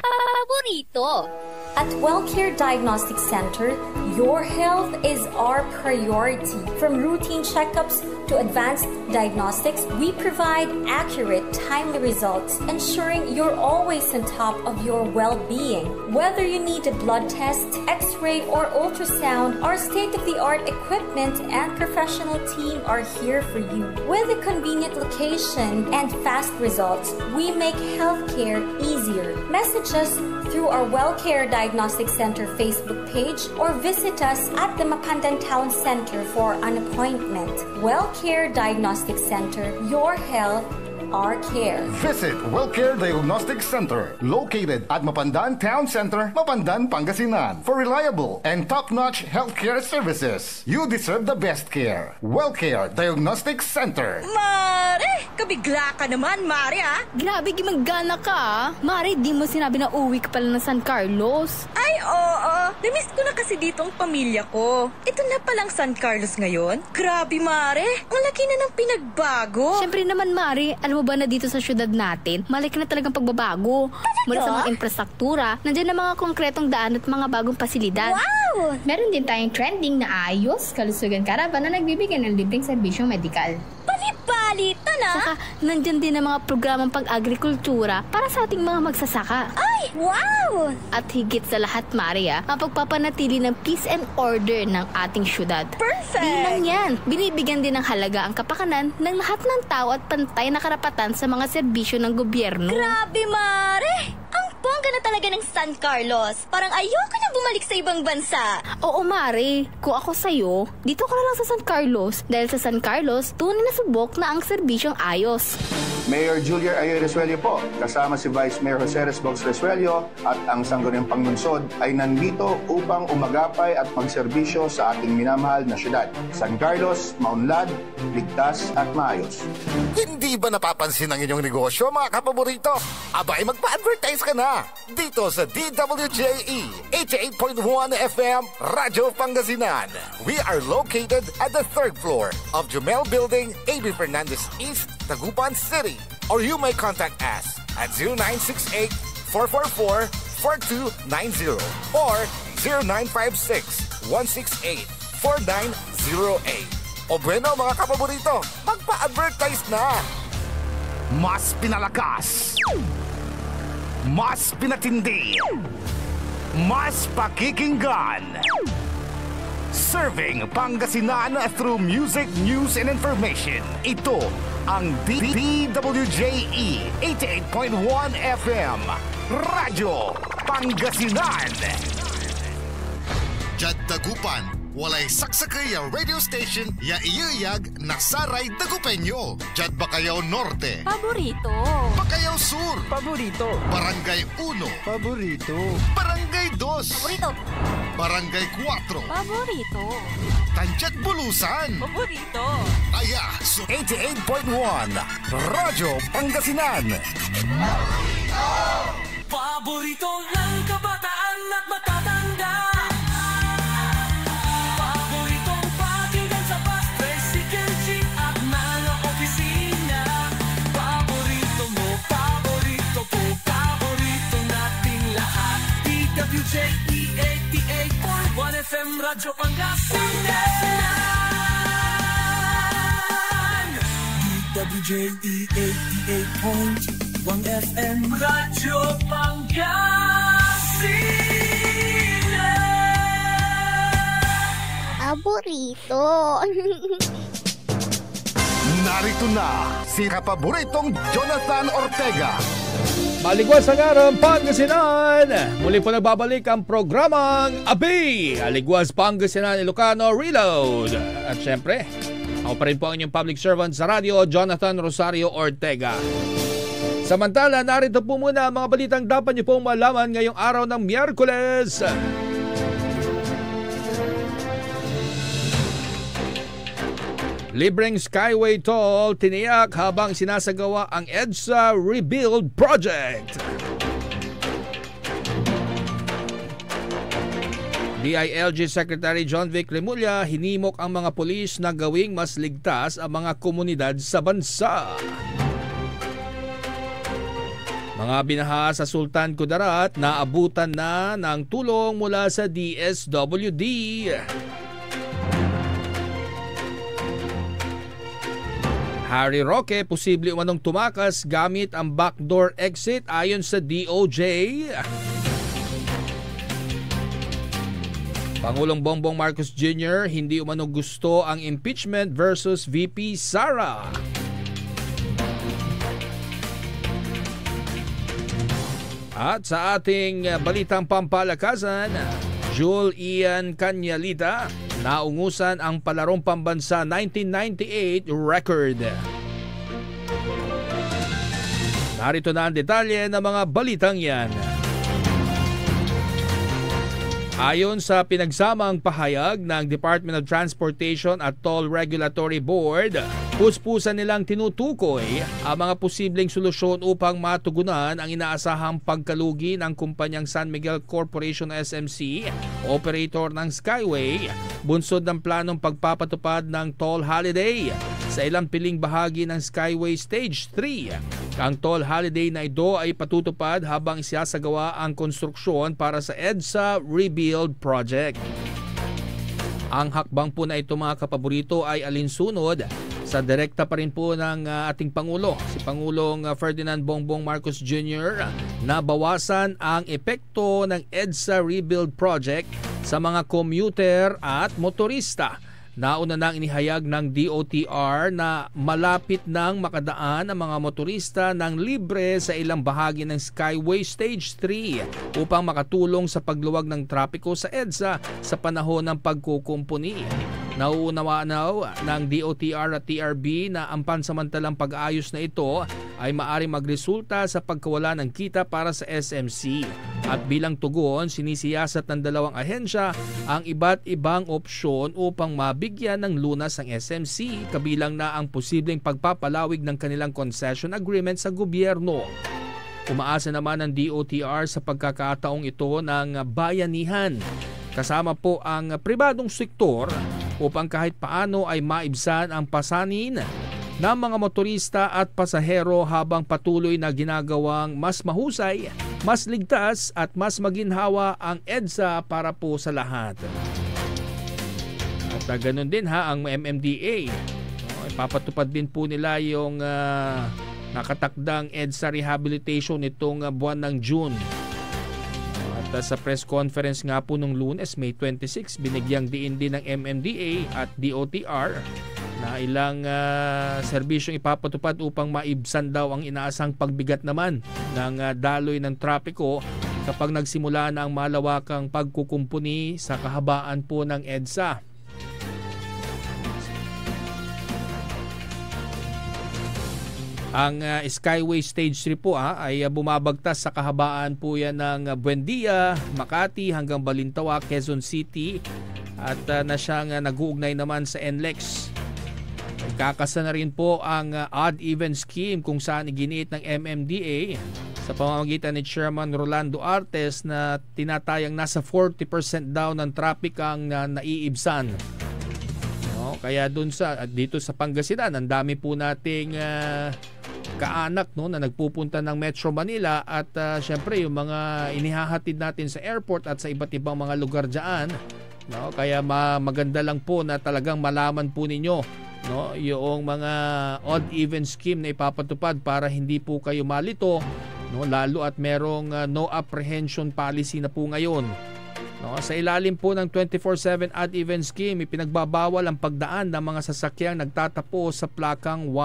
Paborito. At WellCare Diagnostic Center, your health is our priority. From routine checkups to advanced diagnostics, we provide accurate, timely results, ensuring you're always on top of your well-being. Whether you need a blood test, x-ray, or ultrasound, our state-of-the-art equipment and professional team are here for you. With a convenient location and fast results, we make healthcare easier. Message us through our WellCare Diagnostic Center Facebook page or visit us at the Mapandan Town Center for an appointment. WellCare Diagnostic Center, your health, our care. Visit WellCare Diagnostic Center, located at Mapandan Town Center, Mapandan, Pangasinan. For reliable and top-notch healthcare services, you deserve the best care. WellCare Diagnostic Center. Mare! Kabigla ka naman, Mare, ha? Grabe, gimaggana ka. Mare, di mo sinabi na uwi ka pala ng San Carlos. Ay, oo. Namiss ko na kasi dito ang pamilya ko. Ito na palang San Carlos ngayon. Grabe, Mare. Ang laki na ng pinagbago. Siyempre naman, Mare, alam mo ba na dito sa syudad natin, malaki na talagang pagbabago. Mula sa mga infrastruktura, nandiyan na mga konkretong daan at mga bagong pasilidad. Wow! Meron din tayong trending na ayos, kalusugan karavan na nagbibigay ng libreng serbisyong medikal. Palibad! palitan Saka nandyan din ang mga programang pag-agrikultura para sa ating mga magsasaka. Ay, wow! At higit sa lahat, Maria, ang pagpapanatili ng peace and order ng ating syudad. Perfect! Di lang yan, binibigyan din ng halaga ang kapakanan ng lahat ng tao at pantay na karapatan sa mga serbisyo ng gobyerno. Grabe, Mare! Ang bongga na talaga ng San Carlos. Parang ayoko na bumalik sa ibang bansa. Oo, Mare. Kung ako sa'yo, dito ka na lang sa San Carlos. Dahil sa San Carlos, tunay na subok na ang serbisyong ayos. Mayor Julia Ayoy Resuello po, kasama si Vice Mayor Jose Resbox Resuello at ang Sangguniang Panglungsod ay nandito upang umagapay at magserbisyo sa ating minamahal na syudad. San Carlos, maunlad, ligtas at maayos. Hindi ba napapansin ang inyong negosyo, mga kapaborito? Abay, magpa-advertise ka na dito sa DWJE 88.1 FM Radyo Pangasinan. We are located at the 3rd floor of Jumel Building, A.B. Fernandez East, Tagupan City. Or you may contact us at 0968-444-4290 or 0956-168-4908. O bueno, mga kapaborito, magpa-advertise na! Mas pinalakas, mas pinatindi, mas pakikinggan. Serving Pangasinan through music, news, and information. Ito ang DWJE 88.1 FM Radyo Pangasinan. Jad Dagupan, walay saksakay ang radio station ya iyayag nasaray Dagupenyo. Jad Bacayao Norte, Paborito. Bacayao Sur, Paborito. Barangay 1, Paborito. Barangay 2, Paborito. Barangay 4, Paborito. Tanchat Bulusan, Paborito. Aya, so 88.1 Radyo Pangasinan. Paborito ng kabataan at matatanda. Paboritong pakinggan sa bus, tricycle, jeep at mga opisina. Paborito mo, paborito ko, paborito nating lahat. DWJE 88.1 FM Radyo Pangasinan. DWJE 88.1 FM Radyo Pangasinan. Paborito. Narito na si kapaboritong Jonathan Ortega. Maligwas ang araw, Pangasinan! Muli po nagbabalik ang programang Abi! Aligwas Pangasinan Ilocano Reload! At syempre, ako pa rin po ang inyong public servant sa radyo, Jonathan Rosario Ortega. Samantala, narito po muna ang mga balitang dapat niyo pong malaman ngayong araw ng Miyerkules. Libreng Skyway Toll tiniyak habang sinasagawa ang EDSA Rebuild Project. DILG Secretary John Vic Remulla hinimok ang mga pulis na gawing mas ligtas ang mga komunidad sa bansa. Mga binaha sa Sultan Kudarat naabutan na ng tulong mula sa DSWD. Harry Roque posible umanong tumakas gamit ang backdoor exit ayon sa DOJ. Pangulong Bongbong Marcos Jr. hindi umano gusto ang impeachment versus VP Sara. At sa ating balitang pampalakasan, Jule Ian Cañalita naungusan ang palarong pambansa 1998 record. Narito na ang detalye ng mga balitang yan. Ayon sa pinagsamang pahayag ng Department of Transportation at Toll Regulatory Board, puspusan nilang tinutukoy ang mga posibleng solusyon upang matugunan ang inaasahang pagkalugi ng kumpanyang San Miguel Corporation SMC, operator ng Skyway, bunsod ng planong pagpapatupad ng toll holiday sa ilang piling bahagi ng Skyway Stage 3. Ang toll holiday na ito ay patutupad habang isasagawa ang konstruksyon para sa EDSA Rebuild Project. Ang hakbang po na ito, mga kapaborito, ay alinsunod sa direkta pa rin po ng ating Pangulo, si Pangulong Ferdinand Bongbong Marcos Jr., na bawasan ang epekto ng EDSA Rebuild Project sa mga commuter at motorista. Nauna nang inihayag ng DOTR na malapit nang makadaan ang mga motorista ng libre sa ilang bahagi ng Skyway Stage 3 upang makatulong sa pagluwag ng trapiko sa EDSA sa panahon ng pagkukumpuni. Nauunawaan ng DOTR at TRB na ang pansamantalang pag-aayos na ito ay maaaring magresulta sa pagkawala ng kita para sa SMC. At bilang tugon, sinisiyasat ng dalawang ahensya ang iba't ibang opsyon upang mabigyan ng lunas ang SMC, kabilang na ang posibleng pagpapalawig ng kanilang concession agreement sa gobyerno. Umaasa naman ng DOTR sa pagkakataong ito ng bayanihan, kasama po ang pribadong sektor, upang kahit paano ay maibsan ang pasanin ng mga motorista at pasahero habang patuloy na ginagawang mas mahusay, mas ligtas at mas maginhawa ang EDSA para po sa lahat. At ganun din ang MMDA. Ipapatupad din po nila yung nakatakdang EDSA rehabilitation itong buwan ng June. Sa press conference nga po nung Lunes, May 26, binigyang diin din ng MMDA at DOTR na ilang serbisyong ipapatupad upang maibsan daw ang inaasang pagbigat naman ng daloy ng trapiko kapag nagsimula na ang malawakang pagkukumpuni sa kahabaan po ng EDSA. Ang Skyway Stage 3 po ay bumabagtas sa kahabaan po yan ng Buendia, Makati hanggang Balintawak, Quezon City at na siyang nag-uugnay naman sa NLEX. Kakasa na rin po ang odd-even scheme kung saan iginiit ng MMDA sa pamamagitan ni Chairman Rolando Artes na tinatayang nasa 40% daw ng traffic ang naiibsan. Kaya dito sa Pangasinan, ang dami po nating kaanak na nagpupunta ng Metro Manila at syempre yung mga inihahatid natin sa airport at sa iba't ibang mga lugar dyan. Kaya maganda lang po na talagang malaman po ninyo yung mga odd-even scheme na ipapatupad para hindi po kayo malito, lalo at merong no apprehension policy na po ngayon. Sa ilalim po ng 24/7 odd-even scheme, ipinagbabawal ang pagdaan ng mga sasakyang nagtatapos sa plakang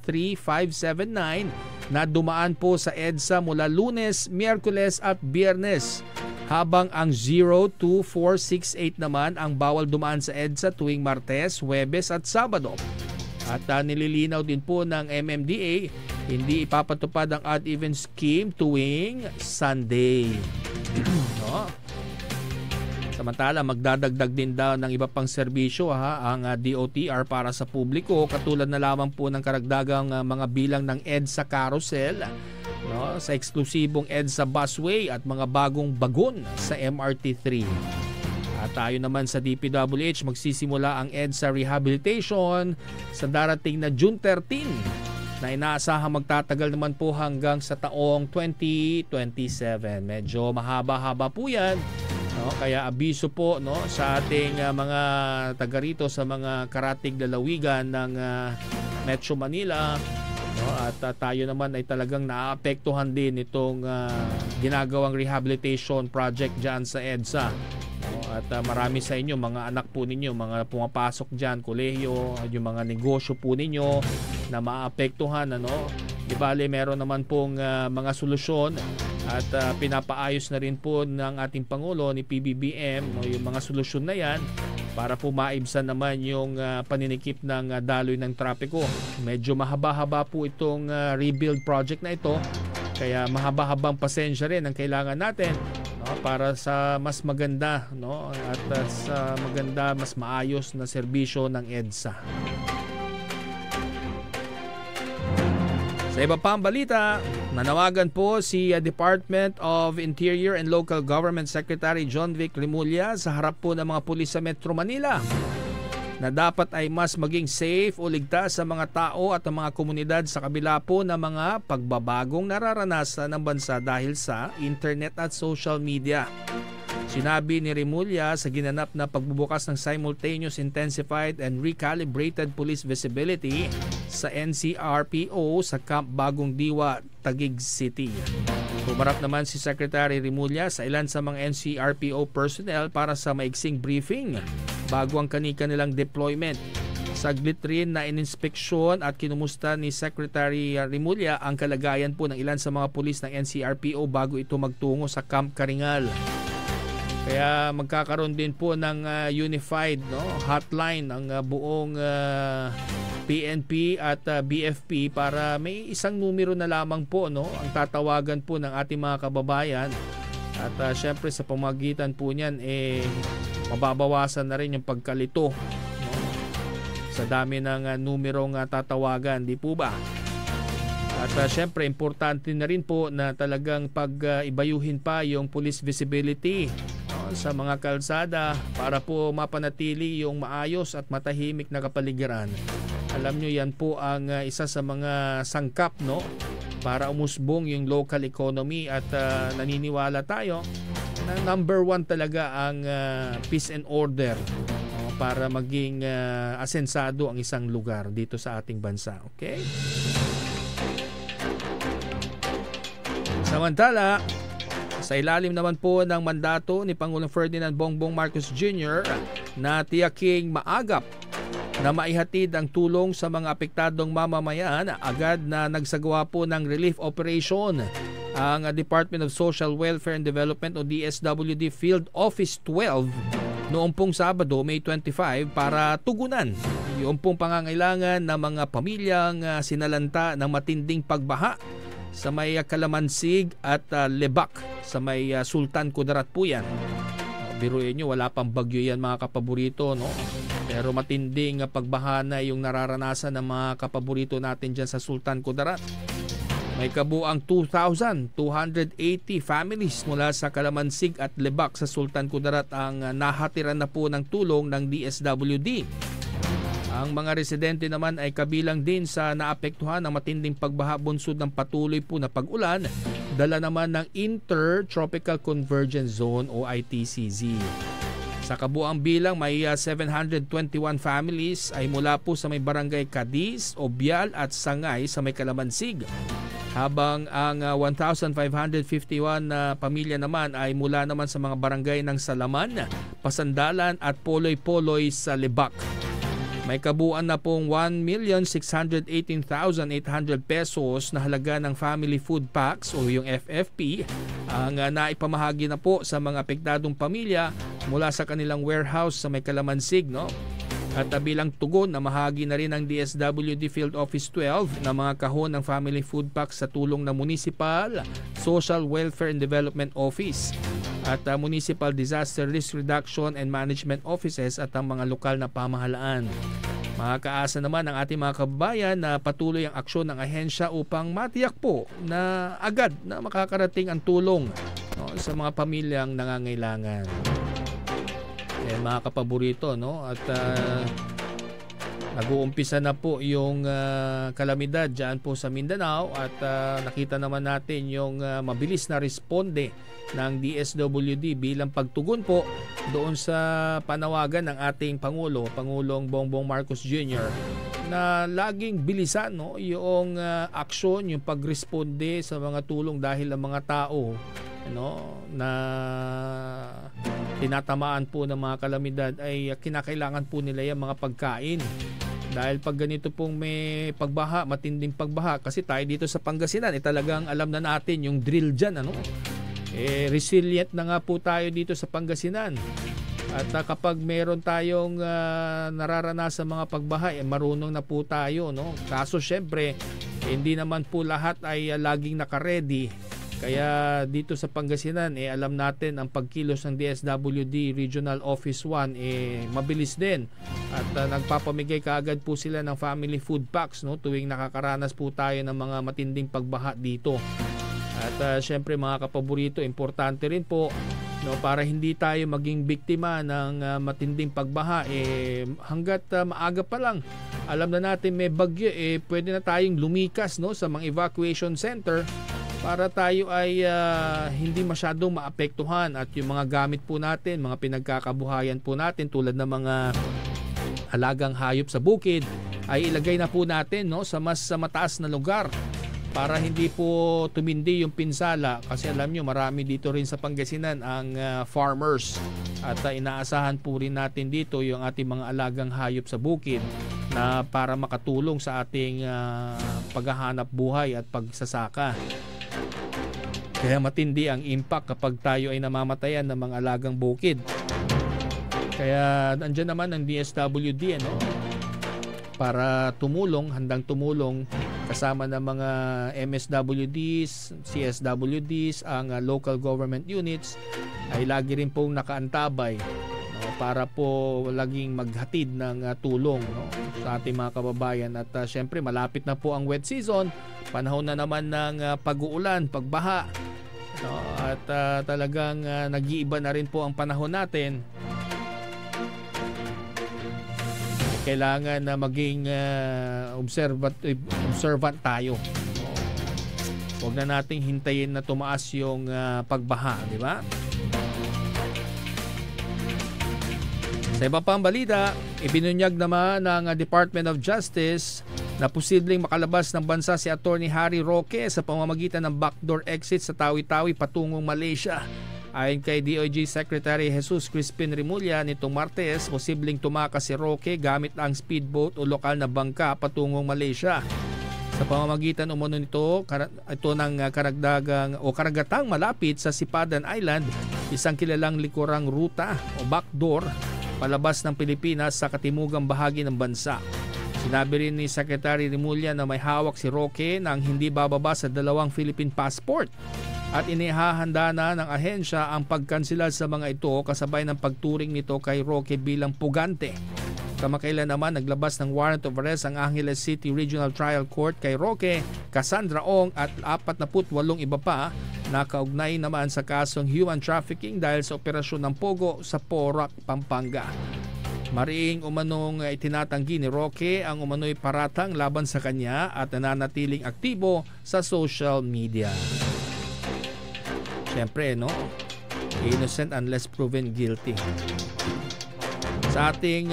13579 na dumaan po sa EDSA mula Lunes, Miyerkules at Biyernes, habang ang 02468 naman ang bawal dumaan sa EDSA tuwing Martes, Huwebes at Sabado. At nililinaw din po ng MMDA, hindi ipapatupad ang odd-even scheme tuwing Sunday. Samantala, magdadagdag din daw ng iba pang serbisyo ang DOTR para sa publiko, katulad na lamang po ng karagdagang mga bilang ng EDSA Carousel, sa eksklusibong EDSA Busway at mga bagong bagon sa MRT3. At tayo naman sa DPWH, magsisimula ang EDSA Rehabilitation sa darating na June 13 na inaasahang magtatagal naman po hanggang sa taong 2027. Medyo mahaba-haba po yan. Kaya abiso po sa ating mga taga rito sa mga karatig lalawigan ng Metro Manila, at tayo naman ay talagang naapektuhan din itong ginagawang rehabilitation project dyan sa EDSA. At marami sa inyo, mga anak po ninyo, mga pumapasok dyan, kolehiyo, yung mga negosyo po ninyo na maapektuhan. Di bale, meron naman pong mga solusyon at pinapaayos na rin po ng ating Pangulo ni PBBM yung mga solusyon na yan para po maibsan naman yung paninikip ng daloy ng trapiko. Medyo mahaba-haba po itong rebuild project na ito, kaya mahaba-habang pasensya rin ang kailangan natin para sa mas maganda at sa maganda, mas maayos na serbisyo ng EDSA. Sa iba pang balita, nanawagan po si Department of Interior and Local Government Secretary John Vic Rimulya sa harap po ng mga pulis sa Metro Manila na dapat ay mas maging safe o ligtas sa mga tao at ang mga komunidad sa kabila po ng mga pagbabagong nararanasan ng bansa dahil sa internet at social media. Sinabi ni Remulla sa ginanap na pagbubukas ng simultaneous, intensified and recalibrated police visibility sa NCRPO sa Camp Bagong Diwa, Taguig City. Humarap naman si Secretary Remulla sa ilan sa mga NCRPO personnel para sa maiksing briefing bago ang kanilang deployment. Saglit rin na ininspeksyon at kinumusta ni Secretary Remulla ang kalagayan po ng ilan sa mga pulis ng NCRPO bago ito magtungo sa Camp Karingal. Kaya magkakaroon din po ng unified hotline ang buong PNP at BFP para may isang numero na lamang po ang tatawagan po ng ating mga kababayan. At syempre sa pamamagitan po niyan mababawasan na rin yung pagkalito sa dami ng numerong tatawagan, di po ba? At syempre importante na rin po na talagang pag-ibayuhin pa yung police visibility sa mga kalsada para po mapanatili yung maayos at matahimik na kapaligiran. Alam nyo, yan po ang isa sa mga sangkap para umusbong yung local economy at naniniwala tayo na number 1 talaga ang peace and order para maging asensado ang isang lugar dito sa ating bansa. Okay? Samantala, sa ilalim naman po ng mandato ni Pangulong Ferdinand Bongbong Marcos Jr. na tiyaking maagap na maihatid ang tulong sa mga apektadong mamamayan, agad na nagsagawa po ng relief operation ang Department of Social Welfare and Development o DSWD Field Office 12 noong pong Sabado, May 25 para tugunan yung pong pangangailangan ng mga pamilyang sinalanta ng matinding pagbaha sa may Kalamansig at Lebak sa may Sultan Kudarat po yan. Biruin nyo, wala pang bagyo yan mga kapaborito, pero matinding pagbaha na yung nararanasan ng mga kapaborito natin dyan sa Sultan Kudarat. May kabuang 2,280 families mula sa Kalamansig at Lebak sa Sultan Kudarat ang nahatiran na po ng tulong ng DSWD. Ang mga residente naman ay kabilang din sa naapektuhan ng matinding pagbaha bunsod ng patuloy po na pag-ulan, dala naman ng Intertropical Convergence Zone o ITCZ. Sa kabuang bilang, may 721 families ay mula po sa may barangay Cadiz, Obial at Sangay sa may Kalamansig. Habang ang 1,551 na pamilya naman ay mula naman sa mga barangay ng Salaman, Pasandalan at Poloy-Poloy sa Lebak. May kabuuan na pong 1,618,800 pesos na halaga ng family food packs o yung FFP ang naipamahagi na po sa mga apektadong pamilya mula sa kanilang warehouse sa may Kalamansig. At bilang tugon na mahagi na rin ng DSWD Field Office 12 na mga kahon ng family food packs sa tulong ng Municipal Social Welfare and Development Office at Municipal Disaster Risk Reduction and Management Offices at ang mga lokal na pamahalaan. Makakaasa naman ang ating mga kababayan na patuloy ang aksyon ng ahensya upang matiyak po na agad na makakarating ang tulong sa mga pamilyang nangangailangan. Mga kapaborito, at nag-uumpisa na po yung kalamidad dyan po sa Mindanao at nakita naman natin yung mabilis na responde ng DSWD bilang pagtugon po doon sa panawagan ng ating Pangulong Bongbong Marcos Jr. na laging bilisan yung aksyon, yung pagresponde sa mga tulong dahil ang mga tao na tinatamaan po ng mga kalamidad ay kinakailangan po nila yung mga pagkain. Dahil pag ganito pong may pagbaha, matinding pagbaha, kasi tayo dito sa Pangasinan, talagang alam na natin yung drill dyan, resilient na nga po tayo dito sa Pangasinan. At kapag meron tayong nararanasan mga pagbaha, marunong na po tayo, Kaso syempre, hindi naman po lahat ay laging naka-ready. Kaya dito sa Pangasinan, alam natin ang pagkilos ng DSWD Regional Office 1 mabilis din. At nagpapamigay kaagad po sila ng family food packs tuwing nakakaranas po tayo ng mga matinding pagbaha dito. At syempre mga kapaborito, importante rin po para hindi tayo maging biktima ng matinding pagbaha. Hanggat maaga pa lang, alam na natin may bagyo, pwede na tayong lumikas sa mga evacuation center para tayo ay hindi masyadong maapektuhan at yung mga gamit po natin, mga pinagkakabuhayan po natin tulad ng mga alagang hayop sa bukid ay ilagay na po natin, no, sa mas mataas na lugar para hindi po tumindi yung pinsala, kasi alam nyo marami dito rin sa Pangasinan ang farmers at inaasahan po rin natin dito yung ating mga alagang hayop sa bukid na para makatulong sa ating paghahanap buhay at pagsasaka. Kaya matindi ang impact kapag tayo ay namamatayan ng mga alagang bukid. Kaya andyan naman ang DSWD, ano, para tumulong, handang tumulong kasama ng mga MSWDs, CSWDs, ang local government units ay lagi rin pong nakaantabay, no, para po laging maghatid ng tulong, no, sa ating mga kababayan. At syempre malapit na po ang wet season, panahon na naman ng pag-uulan, pagbaha, no, at talagang nag-iiba na rin po ang panahon natin. Kailangan na maging observant tayo. Huwag na nating hintayin na tumaas yung pagbaha, di ba? Sa iba pang balita, ibinunyag naman ng Department of Justice na posibleng makalabas ng bansa si Attorney Harry Roque sa pamamagitan ng backdoor exit sa Tawi-Tawi patungong Malaysia. Ayon kay DOJ Secretary Jesus Crispin Remulla, nitong Martes, posibleng tumakas si Roque gamit ang speedboat o lokal na bangka patungong Malaysia. Sa pamamagitan umano nito, ito ng karagatang malapit sa Sipadan Island, isang kilalang likurang ruta o backdoor palabas ng Pilipinas sa katimugang bahagi ng bansa. Sinabi rin ni Secretary Remulla na may hawak si Roque nang hindi bababa sa 2 Philippine passport at inihahanda na ng ahensya ang pagkansela sa mga ito kasabay ng pagturing nito kay Roque bilang pugante. Kamakailan naman naglabas ng warrant of arrest ang Angeles City Regional Trial Court kay Roque, Cassandra Ong at 48 iba pa na kaugnay naman sa kasong human trafficking dahil sa operasyon ng Pogo sa Porac, Pampanga. Mariing umanong itinatanggi ni Roque ang umano'y paratang laban sa kanya at nananatiling aktibo sa social media. Siyempre, no? Innocent unless proven guilty. Sa ating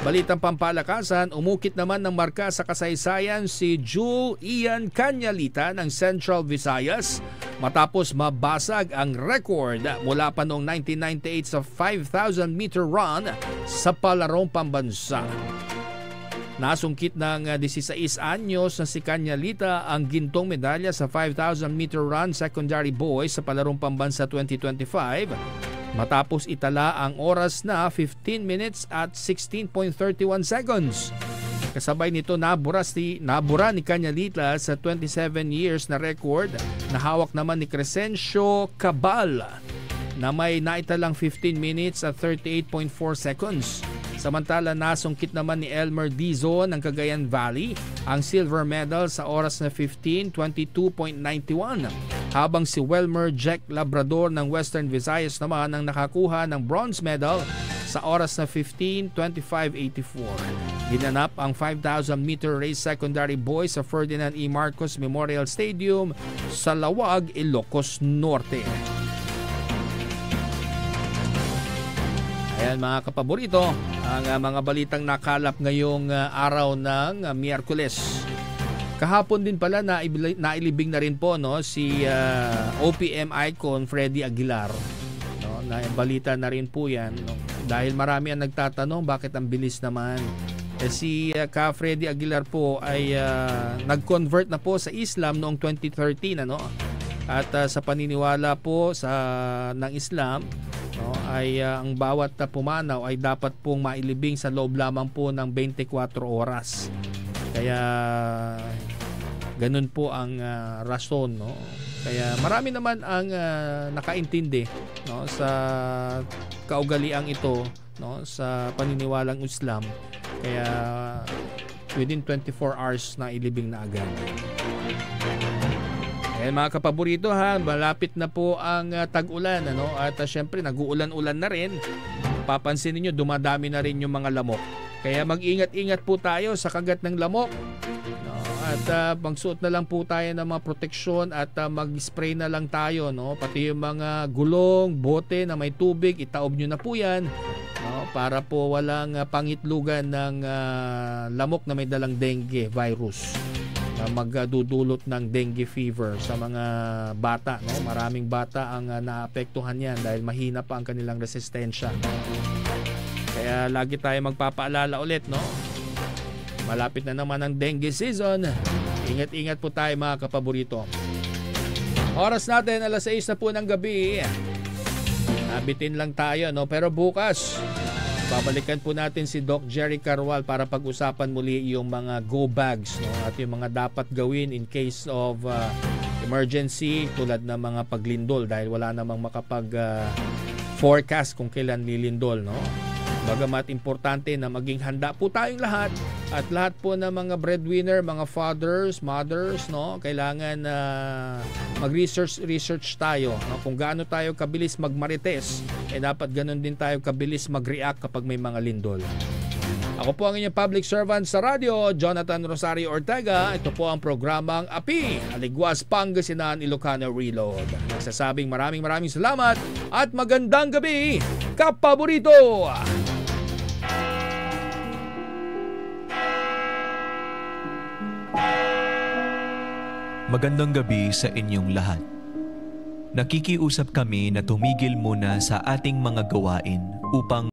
balitang pampalakasan, umukit naman ng marka sa kasaysayan si Jule Ian Cañalita ng Central Visayas matapos mabasag ang record mula pa noong 1998 sa 5,000 meter run sa palarong pambansa. Nasungkit ng 16 anyos na si Cañalita ang gintong medalya sa 5,000 meter run secondary boys sa palarong pambansa 2025 matapos itala ang oras na 15 minutes at 16.31 seconds. Kasabay nito nabura ni Cañalita sa 27 years na record na hawak naman ni Crescencio Cabal na may naitalang 15 minutes at 38.4 seconds. Samantala nasungkit naman ni Elmer Dizon ng Cagayan Valley ang silver medal sa oras na 15:22.91 habang si Welmer Jack Labrador ng Western Visayas naman ang nakakuha ng bronze medal sa oras na 15:25.84. Ginanap ang 5,000 meter race secondary boys sa Ferdinand E. Marcos Memorial Stadium sa Lawag, Ilocos Norte. Ayan mga kapaborito, ang mga balitang nakalap ngayong araw ng Miyerkules. Kahapon din pala nailibing na rin po, no, si OPM icon Freddy Aguilar. No, balita na rin po yan. No, dahil marami ang nagtatanong bakit ang bilis naman. Si Ka Freddy Aguilar po ay nag-convert na po sa Islam noong 2013. Ano? At sa paniniwala po ng Islam, no, ay ang bawat pumanaw ay dapat pong mailibing sa loob lamang po ng 24 oras. Kaya ganun po ang rason, no. Kaya marami naman ang nakaintindi, no, sa kaugaliang ito, no, sa paniniwalang Islam. Kaya within 24 hours na ilibing na agad. Ayan mga kapaborito, ha, malapit na po ang tag-ulan, ano? At syempre nag-uulan-ulan na rin. Papansin niyo dumadami na rin yung mga lamok. Kaya mag-ingat-ingat po tayo sa kagat ng lamok. No? At magsuot na lang po tayo ng mga proteksyon at mag-spray na lang tayo, no? Pati yung mga gulong, bote na may tubig, itaob nyo na po yan, no? Para po walang pangitlugan ng lamok na may dalang dengue virus na magdudulot ng dengue fever sa mga bata, no? Maraming bata ang naapektuhan yan dahil mahina pa ang kanilang resistensya. Kaya lagi tayo magpapaalala ulit, no? Malapit na naman ang dengue season. Ingat-ingat po tayo mga kapaborito. Oras natin, 6:00 na po ng gabi. Nabitin lang tayo, no? Pero bukas, babalikan po natin si Doc Jerry Carwal para pag-usapan muli yung mga go bags, no? At yung mga dapat gawin in case of emergency tulad ng mga paglindol dahil wala namang makapag forecast kung kailan lilindol, no? Bagamat importante na maging handa po tayong lahat at lahat po ng mga breadwinner, mga fathers, mothers, no, kailangan mag-research tayo, no, kung gaano tayo kabilis magmarites, dapat ganun din tayo kabilis mag-react kapag may mga lindol. Ako po ang inyong public servant sa radyo, Jonathan Rosario Ortega. Ito po ang programang API, Aligwas, Pangasinan, Ilocano Reload. Nagsasabing maraming salamat at magandang gabi, kapaborito! Magandang gabi sa inyong lahat. Nakikiusap kami na tumigil muna sa ating mga gawain upang